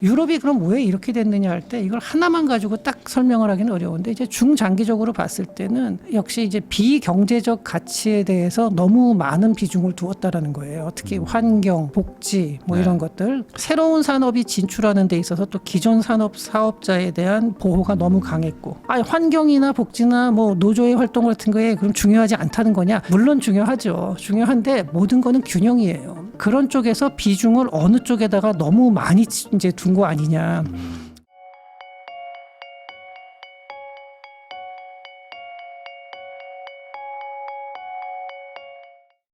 유럽이 그럼 왜 이렇게 됐느냐 할 때 이걸 하나만 가지고 딱 설명을 하기는 어려운데 이제 중장기적으로 봤을 때는 역시 이제 비경제적 가치에 대해서 너무 많은 비중을 두었다라는 거예요. 특히 환경, 복지 뭐 이런 것들. 새로운 산업이 진출하는 데 있어서 또 기존 산업 사업자에 대한 보호가 너무 강했고 환경이나 복지나 뭐 노조의 활동 같은 거에 그럼 중요하지 않다는 거냐? 물론 중요하죠. 중요한데 모든 거는 균형이에요. 그런 쪽에서 비중을 어느 쪽에다가 너무 많이 이제 둔 거 아니냐.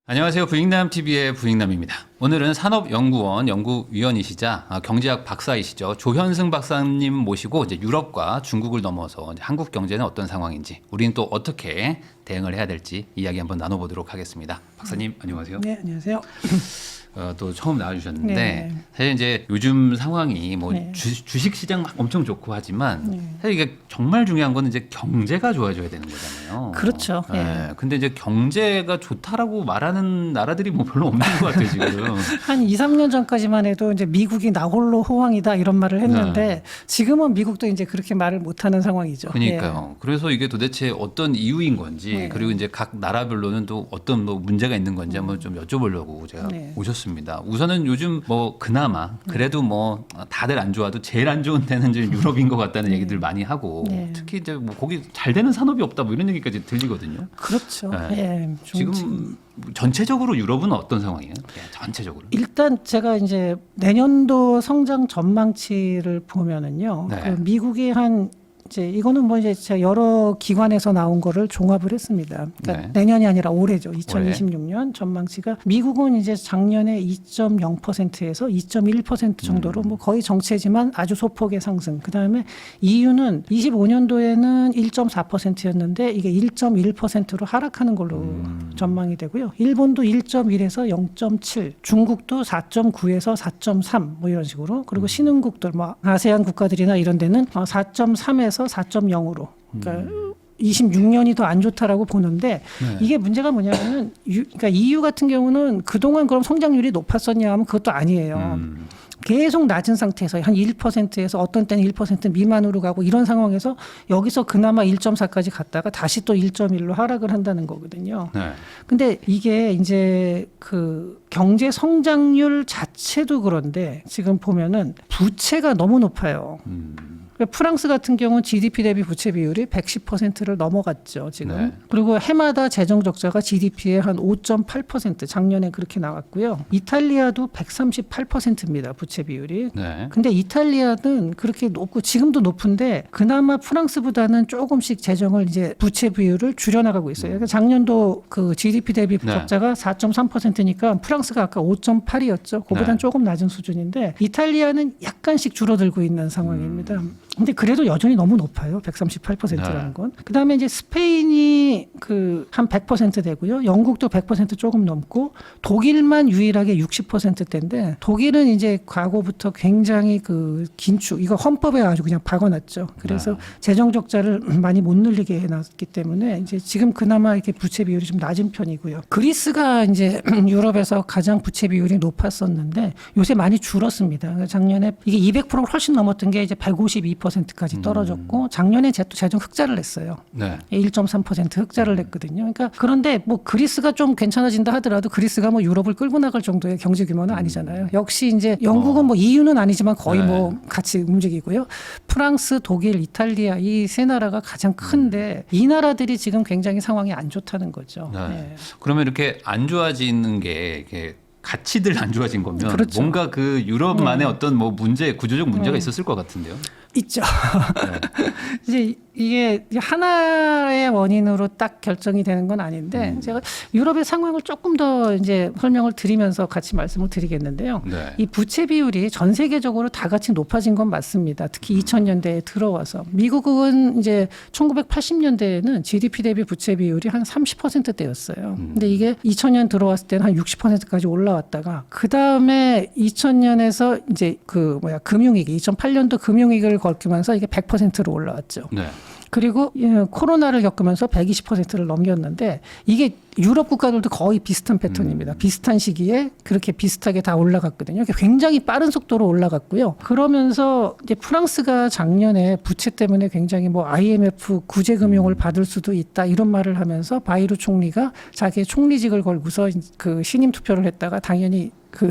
안녕하세요. 부익남TV의 부익남입니다. 오늘은 산업연구원 연구위원이시자 경제학 박사이시죠. 조현승 박사님 모시고 이제 유럽과 중국을 넘어서 이제 한국 경제는 어떤 상황인지, 우리는 또 어떻게 대응을 해야 될지 이야기 한번 나눠보도록 하겠습니다. 박사님 안녕하세요. 네, 안녕하세요. 또 처음 나와주셨는데 네. 사실 이제 요즘 상황이 뭐 네. 주식 시장 막 엄청 좋고 하지만 네. 사실 이게 정말 중요한 건 이제 경제가 좋아져야 되는 거잖아요. 그렇죠. 네. 근데 이제 경제가 좋다라고 말하는 나라들이 뭐 별로 없는 것 같아요 지금. 한 2, 3년 전까지만 해도 이제 미국이 나홀로 호황이다 이런 말을 했는데 네. 지금은 미국도 이제 그렇게 말을 못하는 상황이죠. 그러니까요. 그래서 이게 도대체 어떤 이유인 건지 네. 그리고 이제 각 나라별로는 또 어떤 뭐 문제가 있는 건지 한번 좀 여쭤보려고 제가 네. 오셨습니다. 우선은 요즘 뭐 그나마 그래도 뭐 다들 안 좋아도 제일 안 좋은 데는 이제 유럽인 것 같다는 얘기들 많이 하고 네. 특히 이제 뭐 거기 잘 되는 산업이 없다 뭐 이런 얘기까지 들리거든요. 그렇죠. 네. 예, 지금 전체적으로 유럽은 어떤 상황이에요? 전체적으로. 일단 제가 이제 내년도 성장 전망치를 보면은요. 네. 그 미국이 한 이제 이거는 뭐 이제 제가 여러 기관에서 나온 거를 종합을 했습니다. 그러니까 네. 내년이 아니라 올해죠. 2026년 전망치가 미국은 이제 작년에 2.0%에서 2.1% 정도로 뭐 거의 정체지만 아주 소폭의 상승. 그다음에 EU는 25년도에는 1.4%였는데 이게 1.1%로 하락하는 걸로 전망이 되고요. 일본도 1.1에서 0.7, 중국도 4.9에서 4.3 뭐 이런 식으로. 그리고 신흥국들 뭐 아세안 국가들이나 이런 데는 4.3에서 4.0으로. 그러니까 26년이 더 안 좋다라고 보는데 네. 이게 문제가 뭐냐면은 그러니까 EU 같은 경우는 그동안 그럼 성장률이 높았었냐 하면 그것도 아니에요. 계속 낮은 상태에서 한 1%에서 어떤 때는 1% 미만으로 가고 이런 상황에서 여기서 그나마 1.4까지 갔다가 다시 또 1.1로 하락을 한다는 거거든요. 네. 근데 이게 이제 그 경제 성장률 자체도 그런데 지금 보면은 부채가 너무 높아요. 프랑스 같은 경우는 GDP 대비 부채 비율이 110%를 넘어갔죠, 지금. 네. 그리고 해마다 재정 적자가 GDP의 한 5.8%, 작년에 그렇게 나왔고요. 이탈리아도 138%입니다, 부채 비율이. 네. 근데 이탈리아는 그렇게 높고 지금도 높은데 그나마 프랑스보다는 조금씩 재정을 이제 부채 비율을 줄여나가고 있어요. 그러니까 작년도 그 GDP 대비 네. 적자가 4.3%니까 프랑스가 아까 5.8이었죠. 그보다는 네. 조금 낮은 수준인데 이탈리아는 약간씩 줄어들고 있는 상황입니다. 근데 그래도 여전히 너무 높아요. 138%라는 건. 그다음에 이제 스페인이 그 한 100% 되고요. 영국도 100% 조금 넘고 독일만 유일하게 60%대인데 독일은 이제 과거부터 굉장히 그 긴축 이거 헌법에 아주 그냥 박아놨죠. 그래서 네. 재정 적자를 많이 못 늘리게 해놨기 때문에 이제 지금 그나마 이렇게 부채 비율이 좀 낮은 편이고요. 그리스가 이제 유럽에서 가장 부채 비율이 높았었는데 요새 많이 줄었습니다. 작년에 이게 200%를 훨씬 넘었던 게 이제 152%까지 떨어졌고 작년에 재정 흑자를 냈어요. 네. 1.3% 흑자를 냈거든요. 그러니까 그런데 뭐 그리스가 좀 괜찮아진다 하더라도 그리스가 뭐 유럽을 끌고 나갈 정도의 경제 규모는 아니잖아요. 역시 이제 영국은 뭐 EU는 아니지만 거의 네. 뭐 같이 움직이고요. 프랑스, 독일, 이탈리아 이 세 나라가 가장 큰데 이 나라들이 지금 굉장히 상황이 안 좋다는 거죠. 네. 네. 그러면 이렇게 안 좋아지는 게 이렇게 가치들 안 좋아진 거면 그렇죠. 뭔가 그 유럽만의 어떤 뭐 구조적 문제가 있었을 것 같은데요. 있죠. 네. 이제 이게 하나의 원인으로 딱 결정이 되는 건 아닌데 제가 유럽의 상황을 조금 더 이제 설명을 드리면서 같이 말씀을 드리겠는데요. 네. 이 부채 비율이 전 세계적으로 다 같이 높아진 건 맞습니다. 특히 2000년대에 들어와서 미국은 이제 1980년대에는 GDP 대비 부채 비율이 한 30%대였어요. 근데 이게 2000년 들어왔을 때는 한 60%까지 올라왔다가 그 다음에 2000년에서 이제 금융위기 2008년도 금융위기를 겪으면서 이게 100%로 올라왔죠. 네. 그리고 코로나를 겪으면서 120%를 넘겼는데 이게 유럽 국가들도 거의 비슷한 패턴입니다. 비슷한 시기에 그렇게 비슷하게 다 올라갔거든요. 굉장히 빠른 속도로 올라갔고요. 그러면서 이제 프랑스가 작년에 부채 때문에 굉장히 뭐 IMF 구제금융을 받을 수도 있다 이런 말을 하면서 바이루 총리가 자기의 총리직을 걸고서 그 신임 투표를 했다가 당연히 그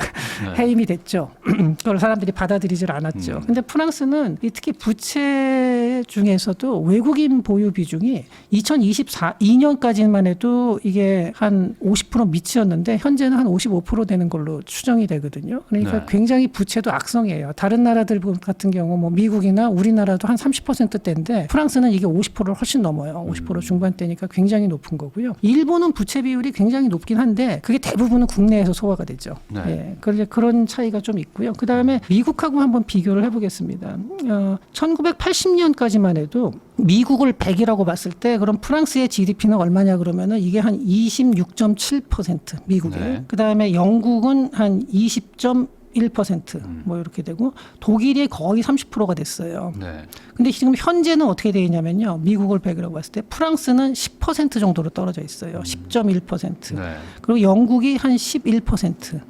해임이 됐죠. 그걸 사람들이 받아들이질 않았죠. 근데 프랑스는 특히 부채 중에서도 외국인 보유 비중이 2024년까지만 해도 이게 한 50% 미치였는데 현재는 한 55% 되는 걸로 추정이 되거든요. 그러니까 네. 굉장히 부채도 악성이에요. 다른 나라들 같은 경우 뭐 미국이나 우리나라도 한 30%대인데 프랑스는 이게 50%를 훨씬 넘어요. 50% 중반대니까 굉장히 높은 거고요. 일본은 부채 비율이 굉장히 높긴 한데 그게 대부분은 국내에서 소화가 되죠. 네. 예, 그런 차이가 좀 있고요. 그 다음에 미국하고 한번 비교를 해보겠습니다. 1980년까지만 해도 미국을 100이라고 봤을 때 그럼 프랑스의 GDP는 얼마냐 그러면은 이게 한 26.7% 미국이. 네. 그 다음에 영국은 한 20.1% 뭐 이렇게 되고 독일이 거의 30%가 됐어요. 네. 근데 지금 현재는 어떻게 되어 있냐면요. 미국을 100이라고 봤을 때 프랑스는 10% 정도로 떨어져 있어요. 10.1%. 네. 그리고 영국이 한 11%.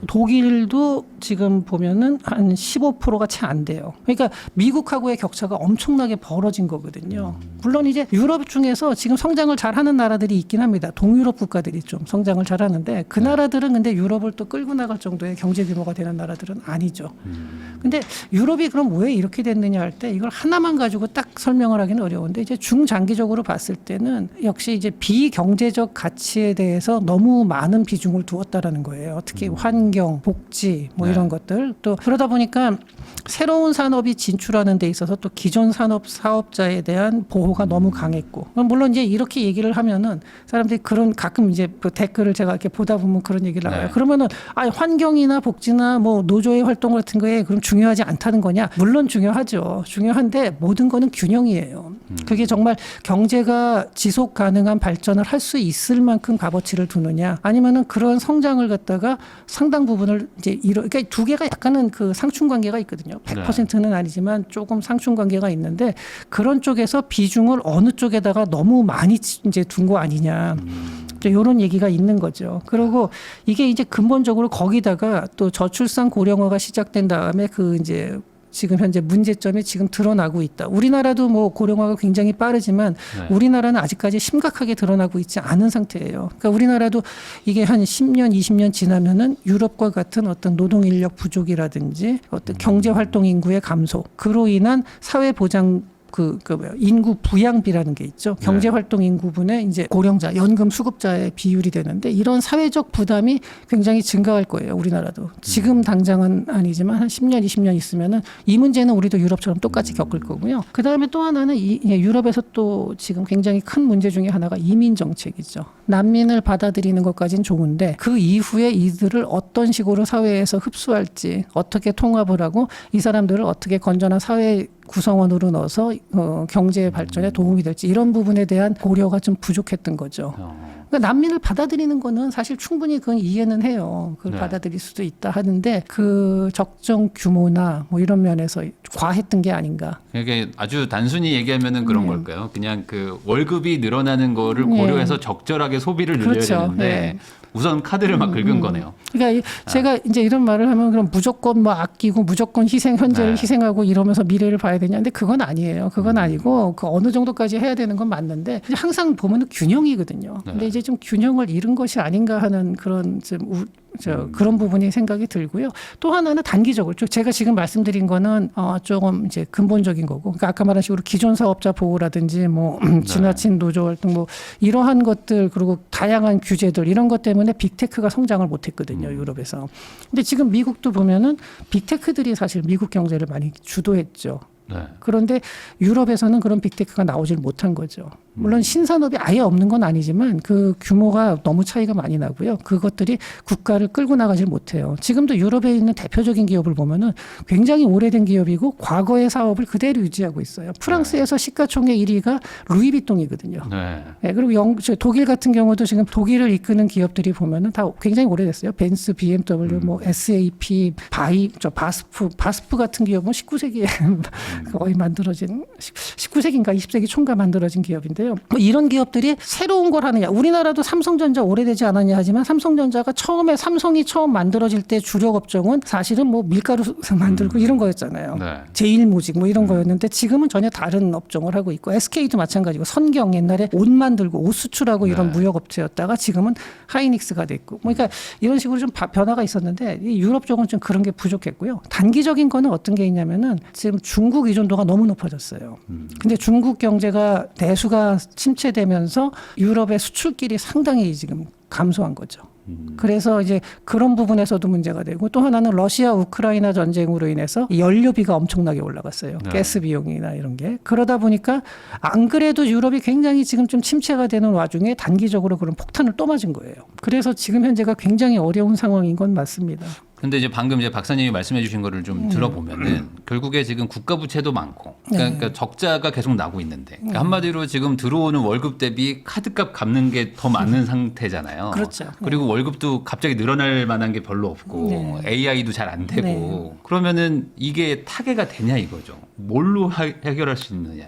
독일도 지금 보면은 한 15%가 채 안 돼요. 그러니까 미국하고의 격차가 엄청나게 벌어진 거거든요. 물론 이제 유럽 중에서 지금 성장을 잘하는 나라들이 있긴 합니다. 동유럽 국가들이 좀 성장을 잘하는데 그 나라들은 근데 유럽을 또 끌고 나갈 정도의 경제 규모가 되는 나라들은 아니죠. 근데 유럽이 그럼 왜 이렇게 됐느냐 할 때 이걸 하나만 가지고 딱 설명을 하기는 어려운데 이제 중장기적으로 봤을 때는 역시 이제 비경제적 가치에 대해서 너무 많은 비중을 두었다라는 거예요. 특히 환경, 복지 뭐 네. 이런 것들 또 그러다 보니까 새로운 산업이 진출하는 데 있어서 또 기존 산업 사업자에 대한 보호가 너무 강했고 물론 이제 이렇게 얘기를 하면은 사람들이 그런 가끔 이제 그 댓글을 제가 이렇게 보다 보면 그런 얘기를 나와요. 네. 그러면은 환경이나 복지나 뭐 노조의 활동 같은 거에 그럼 중요하지 않다는 거냐? 물론 중요하죠. 중요한데 모든 거는 균형이에요. 그게 정말 경제가 지속 가능한 발전을 할 수 있을 만큼 값어치를 두느냐 아니면은 그런 성장을 갖다가 상당 부분을 이제 그러니까 두 개가 약간은 그 상충 관계가 있거든요. 100%는 아니지만 조금 상충 관계가 있는데 그런 쪽에서 비중을 어느 쪽에다가 너무 많이 이제 둔 거 아니냐. 이런 얘기가 있는 거죠. 그리고 이게 이제 근본적으로 거기다가 또 저출산 고령화가 시작된 다음에 그 이제 지금 현재 문제점이 지금 드러나고 있다. 우리나라도 뭐 고령화가 굉장히 빠르지만 네. 우리나라는 아직까지 심각하게 드러나고 있지 않은 상태예요. 그러니까 우리나라도 이게 한 10년, 20년 지나면은 유럽과 같은 어떤 노동 인력 부족이라든지 어떤 경제 활동 인구의 감소, 그로 인한 사회 보장 인구 부양비라는 게 있죠. 경제활동 인구분의 이제 고령자, 연금 수급자의 비율이 되는데 이런 사회적 부담이 굉장히 증가할 거예요. 우리나라도. 지금 당장은 아니지만 한 10년, 20년 있으면은 이 문제는 우리도 유럽처럼 똑같이 겪을 거고요. 그 다음에 또 하나는 유럽에서 또 지금 굉장히 큰 문제 중에 하나가 이민 정책이죠. 난민을 받아들이는 것까지는 좋은데 그 이후에 이들을 어떤 식으로 사회에서 흡수할지 어떻게 통합을 하고 이 사람들을 어떻게 건전한 사회 구성원으로 넣어서 경제 발전에 도움이 될지 이런 부분에 대한 고려가 좀 부족했던 거죠. 그러니까 난민을 받아들이는 거는 사실 충분히 그건 이해는 해요. 그걸 네. 받아들일 수도 있다 하는데 그 적정 규모나 뭐 이런 면에서 과했던 게 아닌가. 이게 아주 단순히 얘기하면은 그런 걸까요? 그냥 그 월급이 늘어나는 거를 고려해서 적절하게 소비를 늘려야 그렇죠. 되는데 네. 우선 카드를 막 긁은 거네요. 그러니까 제가 이제 이런 말을 하면 그럼 무조건 뭐 아끼고 무조건 현재를 네. 희생하고 이러면서 미래를 봐야 되냐? 근데 그건 아니에요. 그건 아니고 그 어느 정도까지 해야 되는 건 맞는데 항상 보면은 균형이거든요. 네. 근데 이제 좀 균형을 잃은 것이 아닌가 하는 그런 좀 그런 부분이 생각이 들고요. 또 하나는 단기적으로 제가 지금 말씀드린 거는 조금 이제 근본적인 거고, 그러니까 아까 말한 식으로 기존 사업자 보호라든지 뭐 지나친 노조 활동 뭐 이러한 것들 그리고 다양한 규제들 이런 것 때문에 빅테크가 성장을 못했거든요, 유럽에서. 근데 지금 미국도 보면은 빅테크들이 사실 미국 경제를 많이 주도했죠. 네. 그런데 유럽에서는 그런 빅테크가 나오질 못한 거죠. 물론 신산업이 아예 없는 건 아니지만 그 규모가 너무 차이가 많이 나고요. 그것들이 국가를 끌고 나가질 못해요. 지금도 유럽에 있는 대표적인 기업을 보면은 굉장히 오래된 기업이고 과거의 사업을 그대로 유지하고 있어요. 프랑스에서 시가총액 1위가 루이비통이거든요. 네. 네, 그리고 독일 같은 경우도 지금 독일을 이끄는 기업들이 보면은 다 굉장히 오래됐어요. 벤츠, BMW, 뭐 SAP, 바스프 같은 기업은 19세기에 거의 만들어진 19세기인가 20세기 총과 만들어진 기업인데요. 뭐 이런 기업들이 새로운 걸 하느냐. 우리나라도 삼성전자 오래되지 않았냐 하지만 삼성전자가 삼성이 처음 만들어질 때 주력 업종은 사실은 뭐 밀가루 만들고 이런 거였잖아요. 네. 제일모직 뭐 이런 거였는데 지금은 전혀 다른 업종을 하고 있고 SK도 마찬가지고 선경 옛날에 옷 만들고 옷 수출하고 이런 네. 무역업체였다가 지금은 하이닉스가 됐고 뭐 그러니까 이런 식으로 좀 변화가 있었는데 이 유럽 쪽은 좀 그런 게 부족했고요. 단기적인 거는 어떤 게 있냐면은 지금 중국 의존도가 너무 높아졌어요. 근데 중국 경제가 내수가 침체되면서 유럽의 수출길이 상당히 지금 감소한 거죠. 그래서 이제 그런 부분에서도 문제가 되고 또 하나는 러시아 우크라이나 전쟁으로 인해서 연료비가 엄청나게 올라갔어요. 네. 가스 비용이나 이런 게. 그러다 보니까 안 그래도 유럽이 굉장히 지금 좀 침체가 되는 와중에 단기적으로 그런 폭탄을 또 맞은 거예요. 그래서 지금 현재가 굉장히 어려운 상황인 건 맞습니다. 근데 이제 방금 이제 박사님이 말씀해 주신 거를 좀 들어보면은 결국에 지금 국가 부채도 많고 그러니까 적자가 계속 나고 있는데 그러니까 한마디로 지금 들어오는 월급 대비 카드값 갚는 게 더 많은 상태잖아요. 그렇죠. 그리고 월급도 갑자기 늘어날 만한 게 별로 없고 네. AI도 잘 안 되고 네. 그러면은 이게 타개가 되냐 이거죠. 뭘로 해결할 수 있느냐.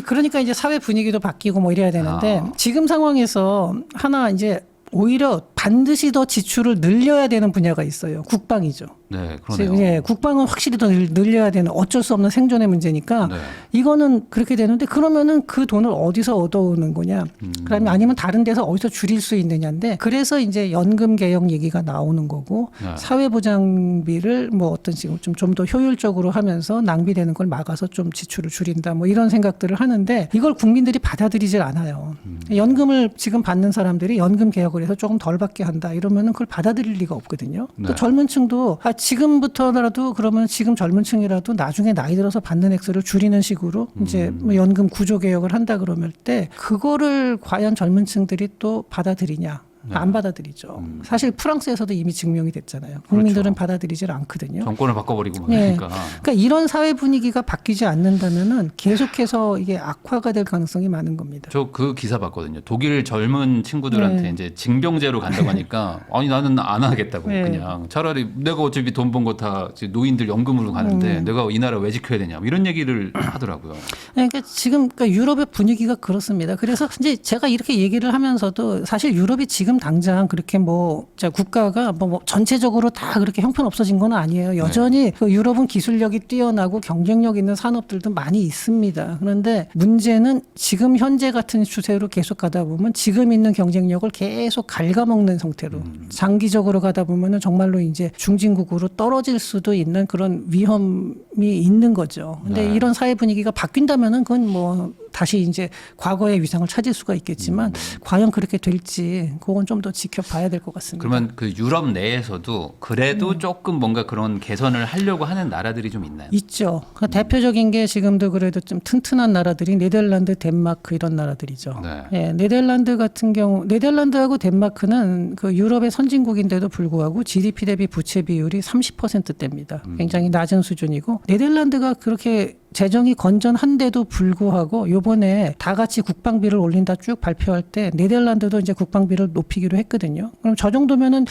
그러니까 이제 사회 분위기도 바뀌고 뭐 이래야 되는데 지금 상황에서 하나 이제 오히려 반드시 더 지출을 늘려야 되는 분야가 있어요. 국방이죠. 네, 그러네요. 예, 국방은 확실히 더 늘려야 되는 어쩔 수 없는 생존의 문제니까 네. 이거는 그렇게 되는데 그러면은 그 돈을 어디서 얻어오는 거냐? 그러면 아니면 다른 데서 어디서 줄일 수 있느냐인데 그래서 이제 연금 개혁 얘기가 나오는 거고 네. 사회보장비를 뭐 어떤 식으로 좀 더 효율적으로 하면서 낭비되는 걸 막아서 좀 지출을 줄인다 뭐 이런 생각들을 하는데 이걸 국민들이 받아들이질 않아요. 연금을 지금 받는 사람들이 연금 개혁을 해서 조금 덜 받게 한다 이러면은 그걸 받아들일 리가 없거든요. 네. 또 젊은 층도 지금부터라도 그러면 지금 젊은 층이라도 나중에 나이 들어서 받는 액수를 줄이는 식으로 이제 뭐 연금 구조 개혁을 한다 그러면 때 그거를 과연 젊은 층들이 또 받아들이냐? 안 받아들이죠. 사실 프랑스에서도 이미 증명이 됐잖아요. 국민들은 그렇죠. 받아들이질 않거든요. 정권을 바꿔버리고 네. 그러니까. 그러니까 이런 사회 분위기가 바뀌지 않는다면은 계속해서 이게 악화가 될 가능성이 많은 겁니다. 저 그 기사 봤거든요. 독일 젊은 친구들한테 네. 이제 징병제로 간다고 하니까 아니 나는 안 하겠다고 네. 그냥 차라리 내가 어차피 돈 번 거 다 노인들 연금으로 가는데 내가 이 나라 왜 지켜야 되냐 뭐 이런 얘기를 하더라고요. 그러니까 지금 그러니까 유럽의 분위기가 그렇습니다. 그래서 이제 제가 이렇게 얘기를 하면서도 사실 유럽이 지금 당장 그렇게 뭐 국가가 뭐 전체적으로 다 그렇게 형편 없어진 건 아니에요. 여전히 그 유럽은 기술력이 뛰어나고 경쟁력 있는 산업들도 많이 있습니다. 그런데 문제는 지금 현재 같은 추세로 계속 가다 보면 지금 있는 경쟁력을 계속 갉아먹는 형태로 장기적으로 가다 보면은 정말로 이제 중진국으로 떨어질 수도 있는 그런 위험이 있는 거죠. 근데 네. 이런 사회 분위기가 바뀐다면은 그건 뭐 다시 이제 과거의 위상을 찾을 수가 있겠지만 과연 그렇게 될지 그건 좀 더 지켜봐야 될 것 같습니다. 그러면 그 유럽 내에서도 그래도 조금 뭔가 그런 개선을 하려고 하는 나라들이 좀 있나요? 있죠. 그 대표적인 게 지금도 그래도 좀 튼튼한 나라들이 네덜란드, 덴마크 이런 나라들이죠. 네. 예, 네덜란드 같은 경우 네덜란드하고 덴마크는 그 유럽의 선진국인데도 불구하고 GDP 대비 부채 비율이 30%대입니다. 굉장히 낮은 수준이고 네덜란드가 그렇게 재정이 건전한데도 불구하고 요번에 다 같이 국방비를 올린다 쭉 발표할 때 네덜란드도 이제 국방비를 높이기로 했거든요. 그럼 저 정도면은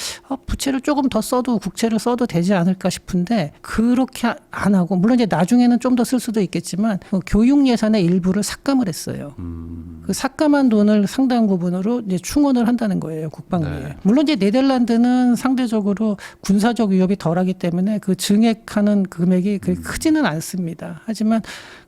부채를 조금 더 써도 국채를 써도 되지 않을까 싶은데 그렇게 안 하고 물론 이제 나중에는 좀 더 쓸 수도 있겠지만 교육 예산의 일부를 삭감을 했어요. 그 삭감한 돈을 상당 부분으로 이제 충원을 한다는 거예요 국방비에. 네. 물론 이제 네덜란드는 상대적으로 군사적 위협이 덜하기 때문에 그 증액하는 금액이 그렇게 크지는 않습니다. 하지만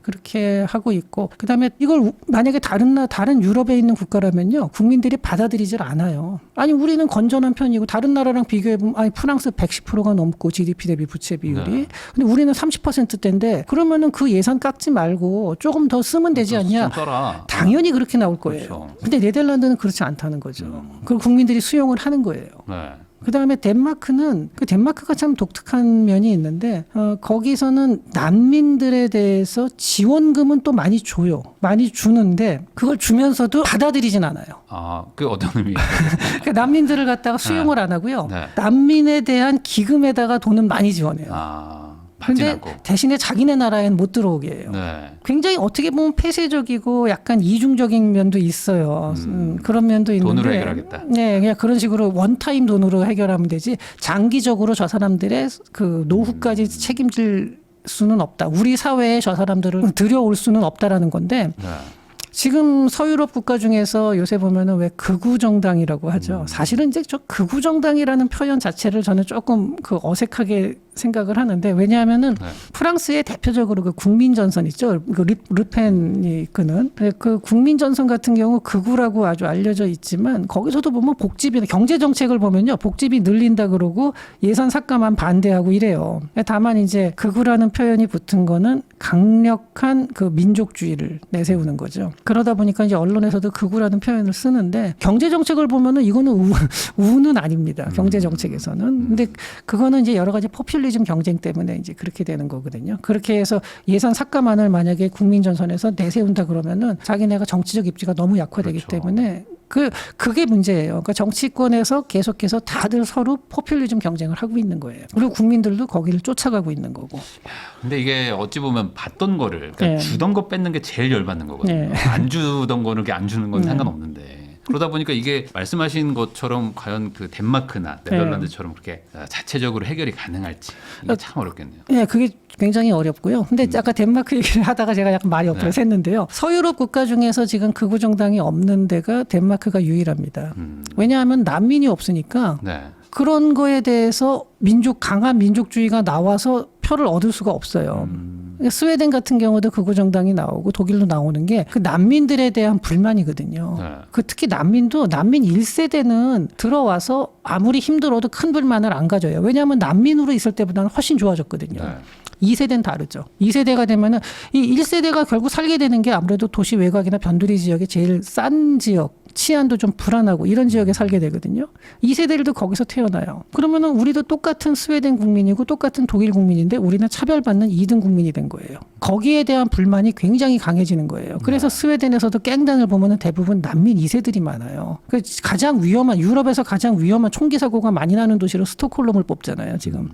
그렇게 하고 있고 그다음에 이걸 만약에 다른 유럽에 있는 국가라면요 국민들이 받아들이질 않아요. 아니 우리는 건전한 편이고 다른 나라랑 비교해 보면 아니 프랑스 110%가 넘고 GDP 대비 부채 비율이 네. 근데 우리는 30%대인데 그러면은 그 예산 깎지 말고 조금 더 쓰면 되지 않냐? 좀 써라. 당연히 그렇게 나올 거예요. 그렇죠. 근데 네덜란드는 그렇지 않다는 거죠. 그걸 국민들이 수용을 하는 거예요. 네. 그다음에 덴마크는 덴마크가 참 독특한 면이 있는데 거기서는 난민들에 대해서 지원금은 또 많이 줘요. 많이 주는데 그걸 주면서도 받아들이진 않아요. 아, 그 어떤 의미예요? 그러니까 난민들을 갖다가 수용을 안 하고요. 네. 난민에 대한 기금에다가 돈은 많이 지원해요. 받진 그런데 않고. 대신에 자기네 나라에는 못 들어오게 해요. 네. 굉장히 어떻게 보면 폐쇄적이고 약간 이중적인 면도 있어요. 그런 면도 있는데. 돈으로 해결하겠다. 네, 그냥 그런 식으로 원타임 돈으로 해결하면 되지. 장기적으로 저 사람들의 그 노후까지 책임질 수는 없다. 우리 사회에 저 사람들을 들여올 수는 없다라는 건데 네. 지금 서유럽 국가 중에서 요새 보면은 왜 극우 정당이라고 하죠. 사실은 이제 저 극우 정당이라는 표현 자체를 저는 조금 그 어색하게 생각을 하는데 왜냐하면은 네. 프랑스의 대표적으로 그 국민전선 있죠. 그 르펜이 이끄는 그 국민전선 같은 경우 극우라고 아주 알려져 있지만 거기서도 보면 복지비나 경제 정책을 보면요. 복지비 늘린다 그러고 예산 삭감안 반대하고 이래요. 다만 이제 극우라는 표현이 붙은 거는 강력한 그 민족주의를 내세우는 거죠. 그러다 보니까 이제 언론에서도 극우라는 표현을 쓰는데 경제 정책을 보면은 이거는 우는 아닙니다. 경제 정책에서는. 근데 그거는 이제 여러 가지 포퓰리즘 경쟁 때문에 이제 그렇게 되는 거거든요. 그렇게 해서 예산 삭감안을 만약에 국민전선에서 내세운다 그러면은 자기네가 정치적 입지가 너무 약화되기 그렇죠. 때문에 그게 문제예요. 그러니까 정치권에서 계속해서 다들 서로 포퓰리즘 경쟁을 하고 있는 거예요. 그리고 국민들도 거기를 쫓아가고 있는 거고. 근데 이게 어찌 보면 받던 거를 그러니까 네. 주던 거 뺏는 게 제일 열받는 거거든요. 네. 안 주던 거는 이렇게 안 주는 건 네. 상관없는데. 그러다 보니까 이게 말씀하신 것처럼 과연 그 덴마크나 네덜란드처럼 그렇게 자체적으로 해결이 가능할지 이게 참 어렵겠네요. 네, 그게 굉장히 어렵고요. 근데 아까 덴마크 얘기를 하다가 제가 약간 말이 엎드려 샜는데요. 서유럽 국가 중에서 지금 극우 정당이 없는 데가 덴마크가 유일합니다. 왜냐하면 난민이 없으니까 네. 그런 거에 대해서 강한 민족주의가 나와서 표를 얻을 수가 없어요. 스웨덴 같은 경우도 극우 정당이 나오고 독일도 나오는 게 그 난민들에 대한 불만이거든요. 네. 그 특히 난민 1세대는 들어와서 아무리 힘들어도 큰 불만을 안 가져요. 왜냐하면 난민으로 있을 때보다는 훨씬 좋아졌거든요. 네. 2세대는 다르죠. 2세대가 되면은 이 1세대가 결국 살게 되는 게 아무래도 도시 외곽이나 변두리 지역의 제일 싼 지역, 치안도 좀 불안하고 이런 지역에 살게 되거든요. 2세대들도 거기서 태어나요. 그러면은 우리도 똑같은 스웨덴 국민이고 똑같은 독일 국민인데 우리는 차별받는 2등 국민이 된 거예요. 거기에 대한 불만이 굉장히 강해지는 거예요. 그래서 스웨덴에서도 깽단을 보면은 대부분 난민 2세들이 많아요. 그 가장 위험한 유럽에서 가장 위험한 총기 사고가 많이 나는 도시로 스톡홀름을 뽑잖아요, 지금.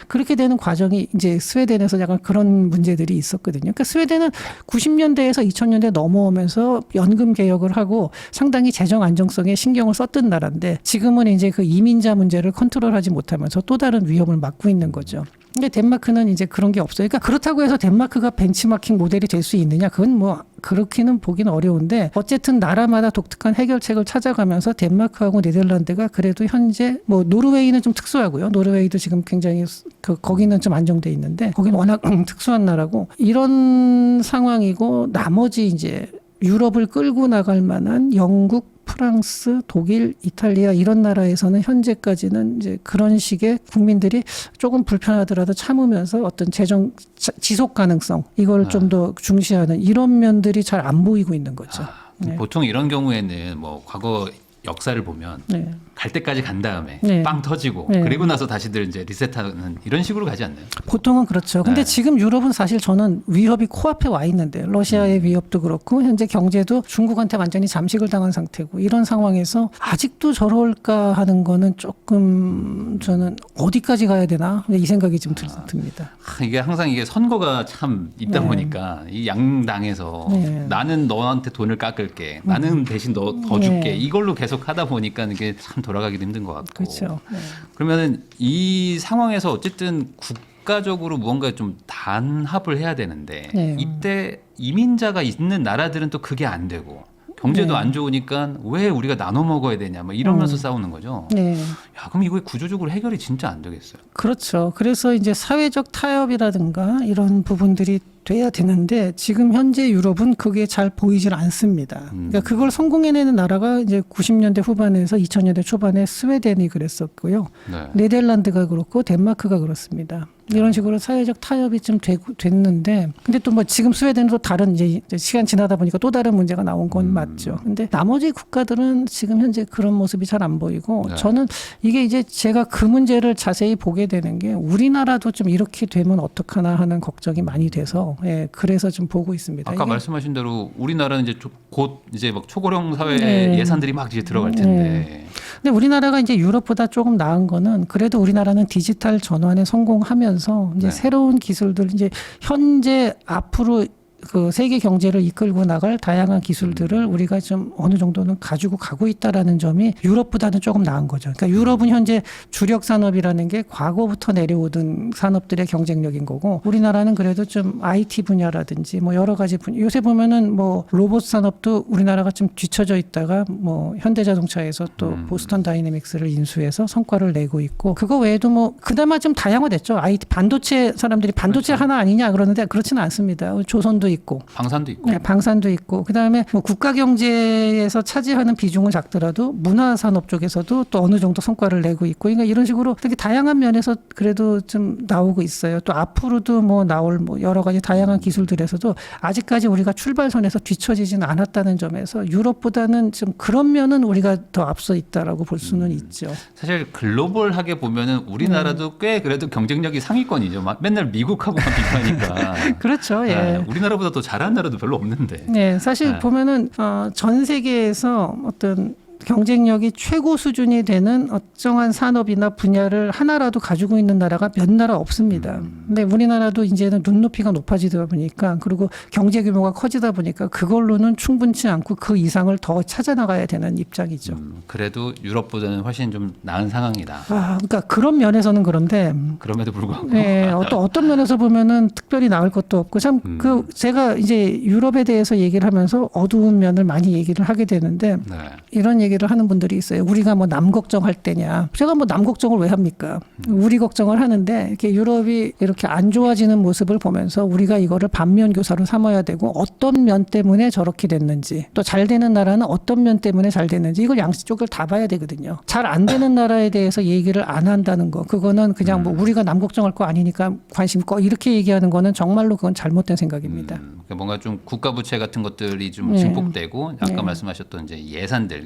그렇게 되는 과정이 이제 스웨덴에서 약간 그런 문제들이 있었거든요. 그러니까 스웨덴은 90년대에서 2000년대 넘어오면서 연금 개혁을 하고 상당히 재정 안정성에 신경을 썼던 나라인데 지금은 이제 그 이민자 문제를 컨트롤하지 못하면서 또 다른 위험을 맞고 있는 거죠. 근데 덴마크는 이제 그런 게 없어요. 그러니까 그렇다고 해서 덴마크가 벤치마킹 모델이 될 수 있느냐? 그건 뭐 그렇게는 보기는 어려운데 어쨌든 나라마다 독특한 해결책을 찾아가면서 덴마크하고 네덜란드가 그래도 현재 뭐 노르웨이는 좀 특수하고요. 노르웨이도 지금 굉장히 거기는 좀 안정돼 있는데 거기는 워낙 특수한 나라고 이런 상황이고 나머지 이제 유럽을 끌고 나갈 만한 영국, 프랑스, 독일, 이탈리아 이런 나라에서는 현재까지는 이제 그런 식의 국민들이 조금 불편하더라도 참으면서 어떤 재정 지속 가능성 이걸 좀 더 중시하는 이런 면들이 잘 안 보이고 있는 거죠. 네. 보통 이런 경우에는 뭐 과거 역사를 보면 네. 갈 때까지 간 다음에 네. 빵 터지고 네. 그리고 나서 다시들 이제 리셋하는 이런 식으로 가지 않나요? 보통은 그렇죠. 근데 네. 지금 유럽은 사실 저는 위협이 코앞에 와 있는데 러시아의 위협도 그렇고 현재 경제도 중국한테 완전히 잠식을 당한 상태고 이런 상황에서 아직도 저럴까 하는 거는 조금 저는 어디까지 가야 되나 이 생각이 좀 듭니다. 이게 항상 이게 선거가 참 있다 네. 보니까 이 양당에서 네. 나는 너한테 돈을 깎을게, 나는 대신 너 더 줄게 네. 이걸로 계속 하다 보니까 이게 참 돌아가기도 힘든 것 같고. 그렇죠. 네. 그러면은 이 상황에서 어쨌든 국가적으로 무언가 좀 단합을 해야 되는데 네. 이때 이민자가 있는 나라들은 또 그게 안 되고 경제도 네. 안 좋으니까 왜 우리가 나눠 먹어야 되냐 막 이러면서 싸우는 거죠. 네. 야, 그럼 이거 구조적으로 해결이 진짜 안 되겠어요. 그렇죠. 그래서 이제 사회적 타협이라든가 이런 부분들이 돼야 되는데 지금 현재 유럽은 그게 잘 보이질 않습니다. 그러니까 그걸 성공해내는 나라가 이제 90년대 후반에서 2000년대 초반에 스웨덴이 그랬었고요. 네. 네덜란드가 그렇고 덴마크가 그렇습니다. 이런 식으로 사회적 타협이 좀 됐는데 근데 또 뭐 지금 스웨덴은 또 다른 이제 시간 지나다 보니까 또 다른 문제가 나온 건 맞죠. 근데 나머지 국가들은 지금 현재 그런 모습이 잘 안 보이고 네. 저는 이게 이제 제가 그 문제를 자세히 보게 되는 게 우리나라도 좀 이렇게 되면 어떡하나 하는 걱정이 많이 돼서 예, 그래서 좀 보고 있습니다. 아까 이게 말씀하신 대로 우리나라는 이제 곧 이제 막 초고령 사회 네. 예산들이 막 이제 들어갈 텐데. 근데 우리나라가 이제 유럽보다 조금 나은 거는 그래도 우리나라는 디지털 전환에 성공하면서 이제 네. 새로운 기술들 이제 현재 앞으로 그 세계 경제를 이끌고 나갈 다양한 기술들을 우리가 좀 어느 정도는 가지고 가고 있다라는 점이 유럽보다는 조금 나은 거죠. 그러니까 유럽은 현재 주력 산업이라는 게 과거부터 내려오던 산업들의 경쟁력인 거고 우리나라는 그래도 좀 IT 분야라든지 뭐 여러 가지 분야 요새 보면은 뭐 로봇 산업도 우리나라가 좀 뒤처져 있다가 뭐 현대자동차에서 또 보스턴 다이내믹스를 인수해서 성과를 내고 있고 그거 외에도 뭐 그나마 좀 다양화됐죠. IT 반도체 사람들이 반도체 그렇죠. 하나 아니냐 그러는데 그렇지는 않습니다. 조선도 있고 방산도 있고. 네, 방산도 있고 그다음에 뭐 국가 경제에서 차지하는 비중은 작더라도 문화 산업 쪽에서도 또 어느 정도 성과를 내고 있고 그러니까 이런 식으로 되게 다양한 면에서 그래도 좀 나오고 있어요. 또 앞으로도 뭐 나올 뭐 여러 가지 다양한 기술들에서도 아직까지 우리가 출발선에서 뒤처지지는 않았다는 점에서 유럽보다는 좀 그런 면은 우리가 더 앞서 있다라고 볼 수는 있죠. 사실 글로벌하게 보면은 우리나라도 꽤 그래도 경쟁력이 상위권이죠. 막 맨날 미국하고만 비교하니까. 그렇죠. 예. 네, 우리나라보다 더 잘하는 나라도 별로 없는데. 네, 사실 네. 보면은 전 세계에서 어떤 경쟁력이 최고 수준이 되는 어정한 산업이나 분야를 하나라도 가지고 있는 나라가 몇 나라 없습니다. 근데 우리나라도 이제는 눈높이가 높아지다 보니까 그리고 경제 규모가 커지다 보니까 그걸로는 충분치 않고 그 이상을 더 찾아나가야 되는 입장이죠. 그래도 유럽보다는 훨씬 좀 나은 상황이다. 그러니까 그런 면에서는 그런데 그럼에도 불구하고. 네, 어떤 면에서 보면은 특별히 나을 것도 없고 참 그 제가 이제 유럽에 대해서 얘기를 하면서 어두운 면을 많이 얘기를 하게 되는데 네. 이런 얘기를 하는 분들이 있어요. 우리가 뭐 남 걱정할 때냐. 제가 뭐 남 걱정을 왜 합니까? 우리 걱정을 하는데 이렇게 유럽이 이렇게 안 좋아지는 모습을 보면서 우리가 이거를 반면 교사로 삼아야 되고 어떤 면 때문에 저렇게 됐는지 또 잘 되는 나라는 어떤 면 때문에 잘 됐는지 이걸 양쪽을 다 봐야 되거든요. 잘 안 되는 나라에 대해서 얘기를 안 한다는 거 그거는 그냥 뭐 우리가 남 걱정할 거 아니니까 관심 꺼 이렇게 얘기하는 거는 정말로 그건 잘못된 생각입니다. 그러니까 뭔가 좀 국가 부채 같은 것들이 좀 네. 증폭되고 아까 네. 말씀하셨던 이제 예산들